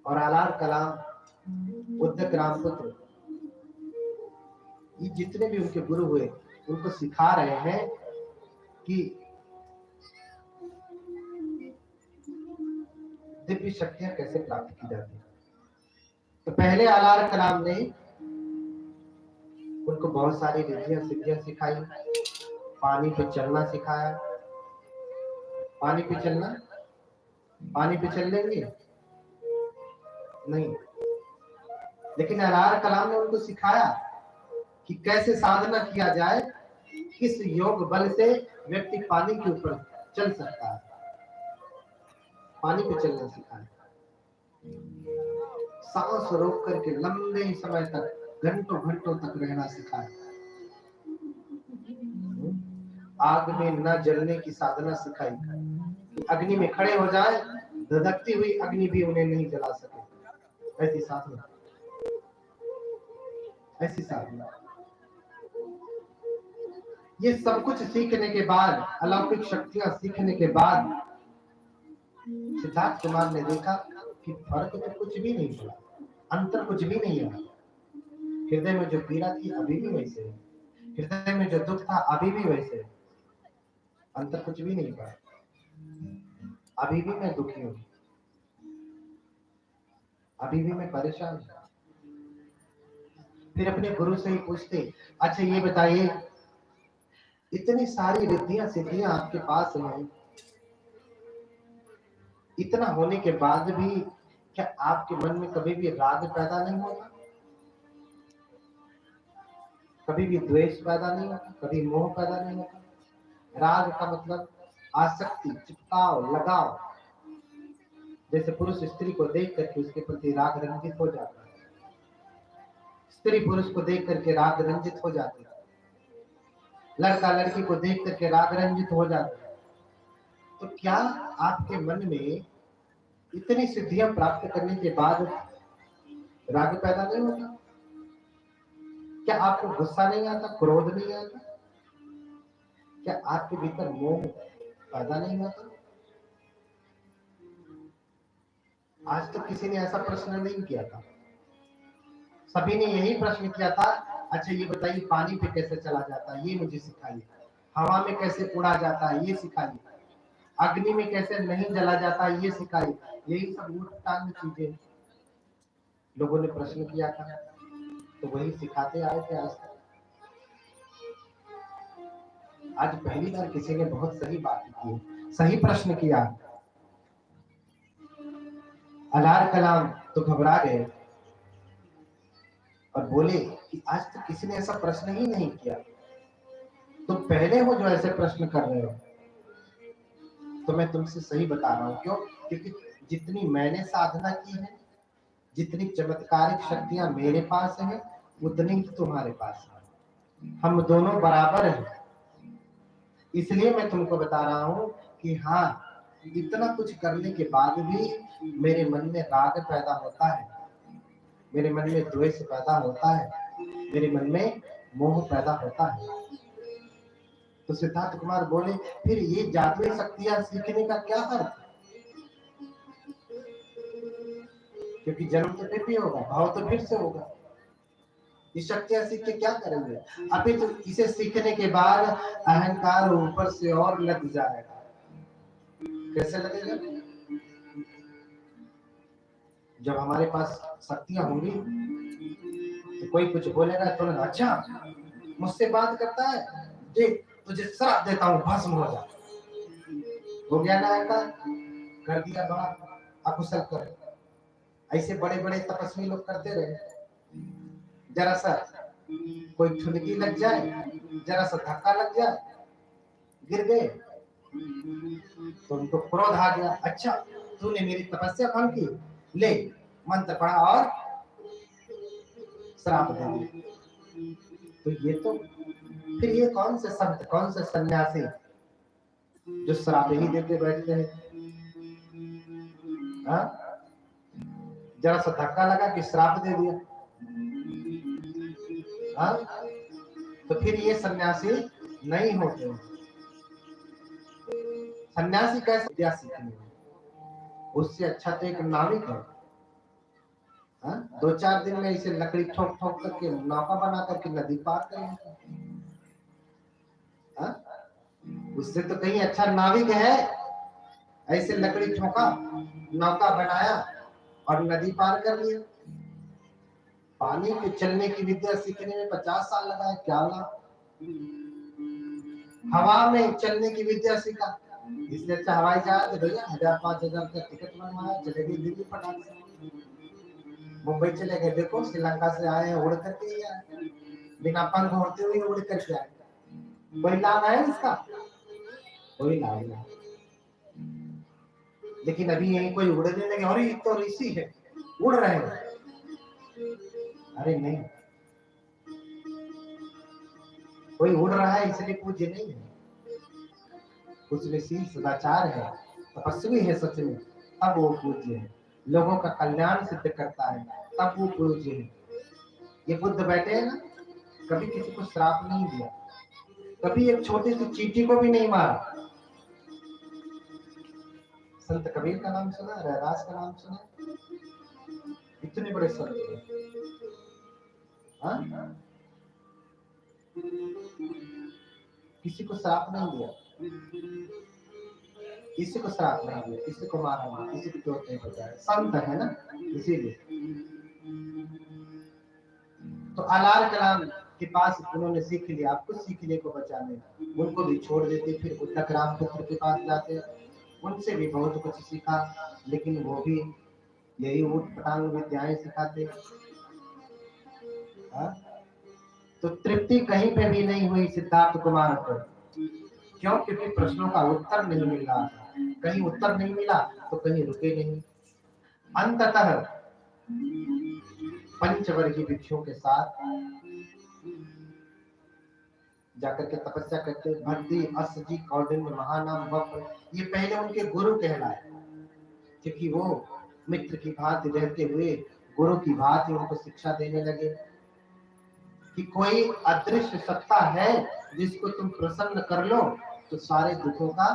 और आलार कलाम, उद्दक रामपुत्र, ये जितने भी उनके गुरु हुए उनको सिखा रहे हैं कि दिव्य शक्तियां कैसे प्राप्त की जाती है। तो पहले आलार कलाम ने उनको बहुत सारी रिद्धियां सिद्धियां सिखाई, पानी पे चलना सिखाया। पानी पे चलना, पानी पे चल लेंगे नहीं, लेकिन आलार कलाम ने उनको सिखाया कि कैसे साधना किया जाए, किस योग बल से व्यक्ति पानी के ऊपर चल सकता है। पानी पे चलना सिखाया, सांस रोक करके लंबे समय तक, घंटों घंटों तक रहना सिखाया, आग में न जलने की साधना सिखाई कि अग्नि में खड़े हो जाए, धधकती हुई अग्नि भी उन्हें नहीं जला सके। ऐसी साधना, ऐसी साधना। ये सब कुछ सीखने के बाद, अलौकिक शक्तियां सीखने के बाद सिद्धार्थ कुमार ने देखा कि फर्क तो कुछ भी नहीं पड़ा, अंतर कुछ भी नहीं है। हृदय में जो पीड़ा थी अभी भी वैसे है, हृदय में जो दुख था अभी भी वैसे है, अंतर कुछ भी नहीं पड़ा। अभी भी मैं दुखी हूँ, अभी भी मैं परेशान हूँ। फिर अपने गुरु से ही पूछते, अच्छा ये बताइए, इतनी सारी रिद्धियां सिद्धियां आपके पास हैं, इतना होने के बाद भी क्या आपके मन में कभी भी राग पैदा नहीं होता, कभी भी द्वेष पैदा नहीं होता, कभी मोह पैदा नहीं होता? राग का मतलब आसक्ति, चिपकाव, लगाव। जैसे पुरुष स्त्री को देख करके उसके प्रति राग रंजित हो जाता है, स्त्री पुरुष को देख करके राग रंजित हो जाती है, लड़का लड़की को देख करके राग रंजित हो जाता है। तो क्या आपके मन में इतनी सिद्धियां प्राप्त करने के बाद राग पैदा नहीं होता? क्या आपको गुस्सा नहीं आता, क्रोध नहीं आता? क्या आपके भीतर मोह पैदा नहीं होता? आज तक किसी ने ऐसा प्रश्न नहीं किया था, सभी ने यही प्रश्न किया था, अच्छा ये बताइए पानी पे कैसे चला जाता है, ये मुझे सिखाइए। हवा में कैसे उड़ा जाता है, ये सिखाइए। अग्नि में कैसे नहीं जला जाता, ये सिखाइए। यही सब ऊट-टांग चीजें लोगों ने प्रश्न किया था, तो वही सिखाते आए थे आज तक। आज पहली बार किसी ने बहुत सही बात की, सही प्रश्न किया। अलार कलाम तो घबरा गए और बोले कि आज तक किसी ने ऐसा प्रश्न ही नहीं किया, तुम पहले हो जो ऐसे प्रश्न कर रहे हो। तो मैं तुमसे सही बता रहा हूँ, क्यों? क्योंकि जितनी मैंने साधना की है, जितनी चमत्कारिक शक्तियां मेरे पास है, उतनी ही तुम्हारे पास है। हम दोनों बराबर हैं। इसलिए मैं तुमको बता रहा हूँ कि हाँ, इतना कुछ करने के बाद भी मेरे मन में राग पैदा होता है, मेरे मन में द्वेष पैदा होता है, मेरे मन में मोह पैदा होता है। तो सिद्धार्थ कुमार बोले, फिर ये जादुई शक्तियां सीखने का क्या अर्थ? क्योंकि जन्म तो फिर भी होगा, भाव तो फिर से होगा। ये शक्तियां सीख के क्या करेंगे? अभी तो इसे सीखने के बाद अहंकार ऊपर से और लग जाएगा। कैसे लगेगा? जब हमारे पास शक्तियां होंगी तो कोई कुछ बोलेगा तो ना, अच्छा मुझसे बात करता है, देख तुझे श्राप देता हूँ, भस्म हो जा। हो गया ना अहंकार, कर दिया बड़ा अकुशल कर। ऐसे बड़े बड़े तपस्वी लोग करते रहे, जरा सा कोई ठुनकी लग जाए, जरा सा धक्का लग जाए, गिर गए तो उनको क्रोध आ गया, अच्छा तूने मेरी तपस्या भंग की, ले मंत्र पढ़ा और श्राप दे दिया। तो ये तो फिर ये कौन से संत, कौन से सन्यासी जो श्राप ही देते बैठते हैं? हाँ, जरा सा धक्का लगा कि श्राप दे दिया। हाँ, तो फिर ये सन्यासी नहीं होते। सन्यासी कैसे विद्या सीखनी? उससे अच्छा तो एक नाविक है। हाँ, 2-4 दिन में इसे लकड़ी ठोक ठोक करके नौका बना करके नदी पार करेंगे। हाँ, उससे तो कहीं अच्छा नाविक है, ऐसे लकड़ी ठोका, नौका बनाया और नदी पार कर लिया। पानी पे चलने की विद्या सीखने में 50 साल लगा है, क्या लाभ? हवा में चलने की विद्या सीखा, इससे अच्छा हवाई जहाज भैया 1000-5000 का टिकट बनवाया, चले गए दिल्ली फटाक से, मुंबई चले गए। देखो श्रीलंका से आए हैं, उड़ करके ही आए, बिना पंख होते हुए उड़ करके आए। कोई लाभ है इसका? कोई लाभ नहीं। लेकिन अभी यही कोई उड़ने लगे, अरे ये तो ऋषि है, उड़ रहे हैं। अरे नहीं, कोई उड़ रहा है इसलिए पूज्य नहीं है। कुछ ऋषि सदाचार है, तपस्वी है सच में, तब वो पूज्य है। लोगों का कल्याण सिद्ध करता है, तब वो पूज्य है। ये बुद्ध बैठे हैं ना, कभी किसी को श्राप नहीं दिया, कभी एक छोटी सी चींटी को भी नहीं मारा। संत कबीर का नाम सुना, रैदास का नाम सुना, इतने बड़े संत हैं। हाँ, किसी को श्राप नहीं दिया। किसी को श्राप नहीं दिया, किसी को मारा नहीं, किसी की चोट नहीं बजाया, संत है ना इसीलिए। तो अलार कलाम के पास उन्होंने सीख लिया, आपको सीखने को बचाने, उनको भी छोड़ देते, फिर उद्धक रामपुत्र के पास जाते, उनसे भी बहुत कुछ सीखा, लेकिन वो भी यही ऊट पटांग विद्याएं सिखाते। तो तृप्ति कहीं पे भी नहीं हुई सिद्धार्थ कुमार को। क्यों? क्योंकि प्रश्नों का उत्तर नहीं मिल रहा था, कहीं उत्तर नहीं मिला तो कहीं रुके नहीं। अंततः पंचवर्गीय भिक्षुओं के साथ जाकर के तपस्या करते। भर्ती असजी कौंडिन्य महानाम वक्र, ये पहले उनके गुरु कहलाए, क्योंकि वो मित्र की भांति रहते हुए गुरु की भांति उनको शिक्षा देने लगे कि कोई अदृश्य सत्ता है जिसको तुम प्रसन्न कर लो तो सारे दुखों का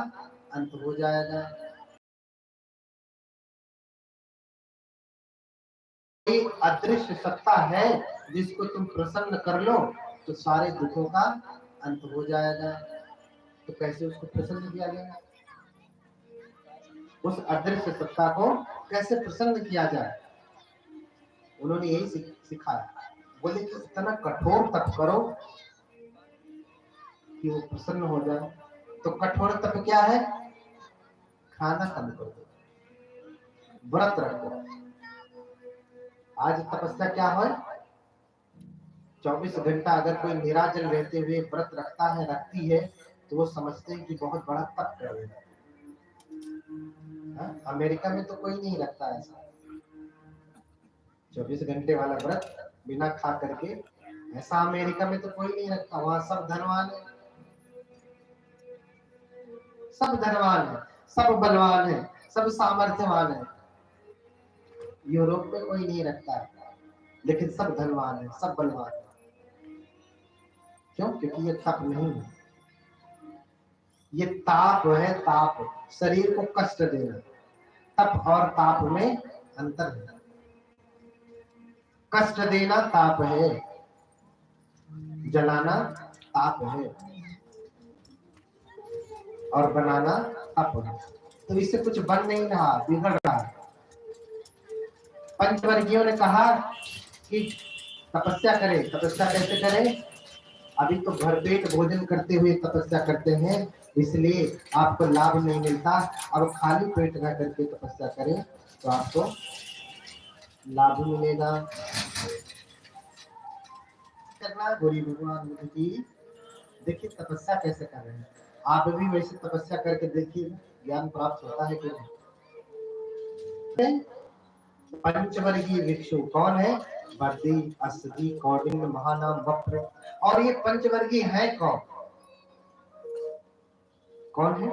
अंत हो जाएगा। कोई अदृश्य सत्ता है जिसको तुम प्रसन्न कर लो तो सारे दुखों का अंत हो जाएगा। तो कैसे उसको प्रसन्न किया जाए? उस अदृश्य सत्ता को कैसे प्रसन्न किया जाए? उन्होंने यही सिखाया। बोले कि इतना कठोर तप करो कि वो प्रसन्न हो जाए। तो कठोर तप क्या है? खाना कम कर दो, व्रत रखो। आज तपस्या क्या है? 24 घंटा अगर कोई निराजल रहते हुए व्रत रखता है, रखती है, तो वो समझते हैं कि बहुत बड़ा तप कर रहे हैं। अमेरिका में तो कोई नहीं रखता ऐसा 24 घंटे वाला व्रत बिना खा करके, ऐसा अमेरिका में तो कोई नहीं रखता। वहां सब धनवान है, सब धनवान है, सब बलवान है, सब सामर्थ्यवान है। यूरोप में कोई नहीं रखता है, लेकिन सब धनवान है, सब बलवान है। क्यों? क्योंकि ये तप नहीं है, ये ताप है। ताप, शरीर को कष्ट देना। तप और ताप में अंतर है। कष्ट देना ताप है, जलाना ताप है, और बनाना तप है। तो इससे कुछ बन नहीं रहा, बिगड़ रहा है। पंचवर्गीयों ने कहा कि तपस्या करें। तपस्या कैसे करें? अभी तो भरपेट भोजन करते हुए तपस्या करते हैं, इसलिए आपको लाभ नहीं मिलता। अब खाली पेट रह करके तपस्या करें तो आपको लाभ मिलेगा। करना गोरी भगवान बुद्ध की। देखिए तपस्या कैसे कर रहे हैं। आप भी वैसे तपस्या करके देखिए, ज्ञान प्राप्त होता है कि नहीं। पंचवर्गीय भिक्षु कौन है? भर्ती असजी कौंडिन्य महानाम वक्र। और ये पंचवर्गीय है कौन? कौन है?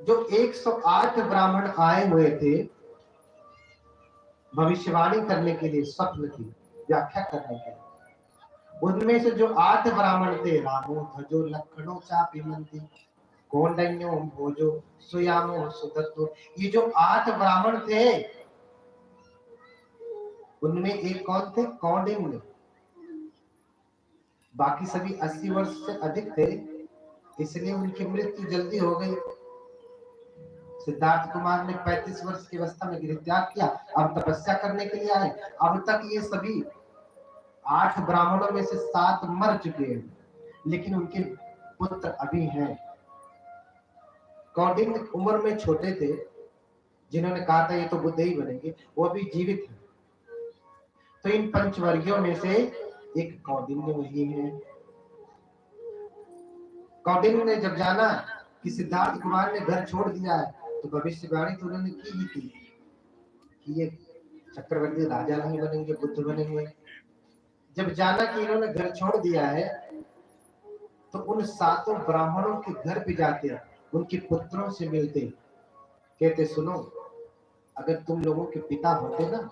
जो 108 ब्राह्मण आए हुए थे भविष्यवाणी करने के लिए, स्वप्न की व्याख्या करने के लिए, उनमें से जो 8 ब्राह्मण थे, रामो धजो लखनो चापिमंती कौंडन्यो भोजो सुयामो सुदत्तो, ये जो 8 ब्राह्मण थे उनमें एक कौन थे? कौंडिन्य। बाकी सभी 80 वर्ष से अधिक थे, इसलिए उनकी मृत्यु जल्दी हो गई। सिद्धार्थ कुमार ने 35 वर्ष की अवस्था में गृह त्याग किया, अब तपस्या करने के लिए आए। अब तक ये सभी 8 ब्राह्मणों में से 7 मर चुके हैं, लेकिन उनके पुत्र अभी हैं। कौंडिन्य उम्र में छोटे थे, जिन्होंने कहा था ये तो बुद्ध ही बनेंगे, वो अभी जीवित हैं। तो इन पंचवर्गीयों में से एक कौंडिन्य वही है। कौंडिन्य ने जब जाना कि सिद्धार्थ कुमार ने घर छोड़ दिया है, तो भविष्यवाणी तो उन्होंने की ही थी कि ये चक्रवर्ती राजा नहीं बनेंगे, बुद्ध बनेंगे। जब जाना कि इन्होंने घर छोड़ दिया है, तो उन 7 ब्राह्मणों के घर पे जाते, उनके पुत्रों से मिलते, कहते सुनो, अगर तुम लोगों के पिता होते ना,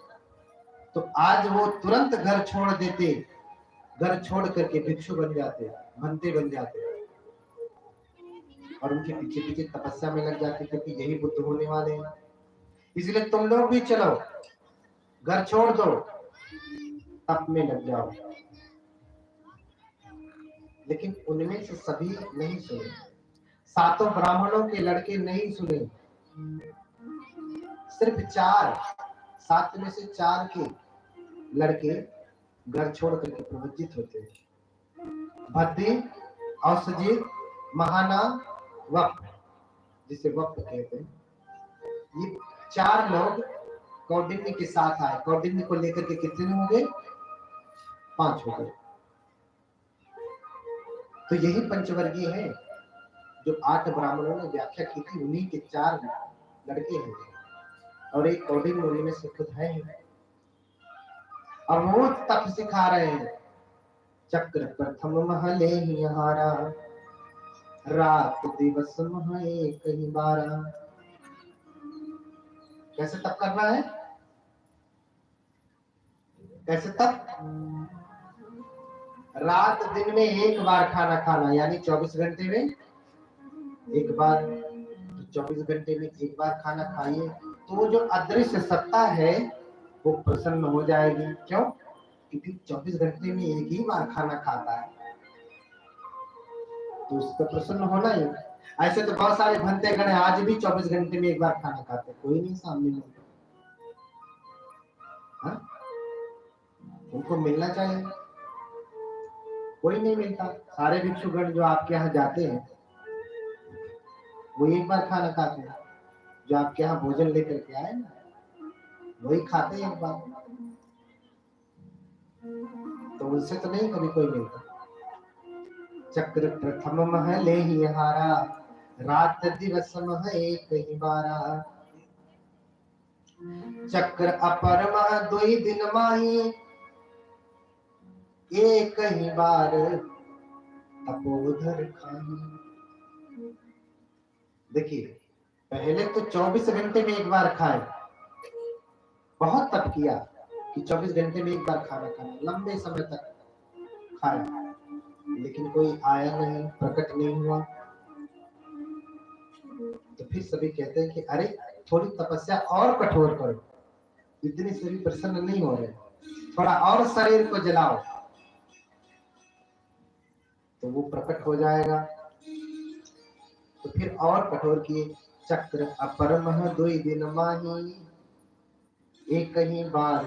तो आज वो तुरंत घर छोड़ देते, घर छोड़ करके भिक्षु बन जाते, भंते बन जाते, और उनके पीछे पीछे तपस्या में लग जाते, क्योंकि यही बुद्ध होने वाले हैं। इसलिए तुम लोग भी चलो, घर छोड़ दो, तप में लग जाओ। लेकिन उनमें से सभी नहीं सुने। सातों ब्राह्मणों के लड़के नहीं सुने, सिर्फ 4, 7 में से 4 के लड़के घर छोड़ करके प्रवज्जित होते हैं। भद्दी, औसजित, महाना, वप, जिसे वप कहते हैं, ये 4 लोग कौंडिन्य के साथ आए। कौंडिन्य को लेकर के कितने हो गए? 5 हो गए। तो यही पंचवर्गीय है जो 8 ब्राह्मणों ने व्याख्या की थी, उन्हीं के 4 लड़के हैं और एक कौंडिन्य मुनि में से खुद है। और वो तप सिखा रहे हैं। चक्र प्रथम महले ही हारा, रात दिवस मह एक ही बारा। कैसे तप करना है? कैसे तप? रात दिन में एक बार खाना खाना, यानी 24 घंटे में एक बार। तो 24 घंटे में एक बार खाना खाइए तो वो जो अदृश्य सत्ता है वो प्रसन्न हो जाएगी। क्यों? क्योंकि 24 घंटे में एक ही बार खाना खाता है तो उसको प्रसन्न होना ही। ऐसे तो बहुत सारे भंते गण आज भी 24 घंटे में एक बार खाना खाते, कोई नहीं सामने में। हाँ? उनको मिलना चाहिए, कोई नहीं मिलता। सारे भिक्षुगण जो आपके यहाँ जाते हैं वो एक बार खाना खाते हैं। जो आपके यहाँ भोजन लेकर के आए ना वही खाते हैं एक बार, तो उनसे तो नहीं कभी कोई मिलता। चक्र प्रथम महले ही हारा, रात दिवस मह एक ही बारा। चक्र अपर मह 2 दिन माही, एक ही बार तपोधर खाही। देखिए, पहले तो 24 घंटे में एक बार खाए, बहुत तप किया कि 24 घंटे में एक बार खाना खाना, लंबे समय तक खाया, लेकिन कोई आया नहीं, प्रकट नहीं हुआ। तो फिर सभी कहते हैं कि अरे थोड़ी तपस्या और कठोर करो, इतनी से भी प्रसन्न नहीं हो रहे, थोड़ा और शरीर को जलाओ तो वो प्रकट हो जाएगा। तो फिर और कठोर किए। चक्र अपरमह 2 दिन माही, एक ही बार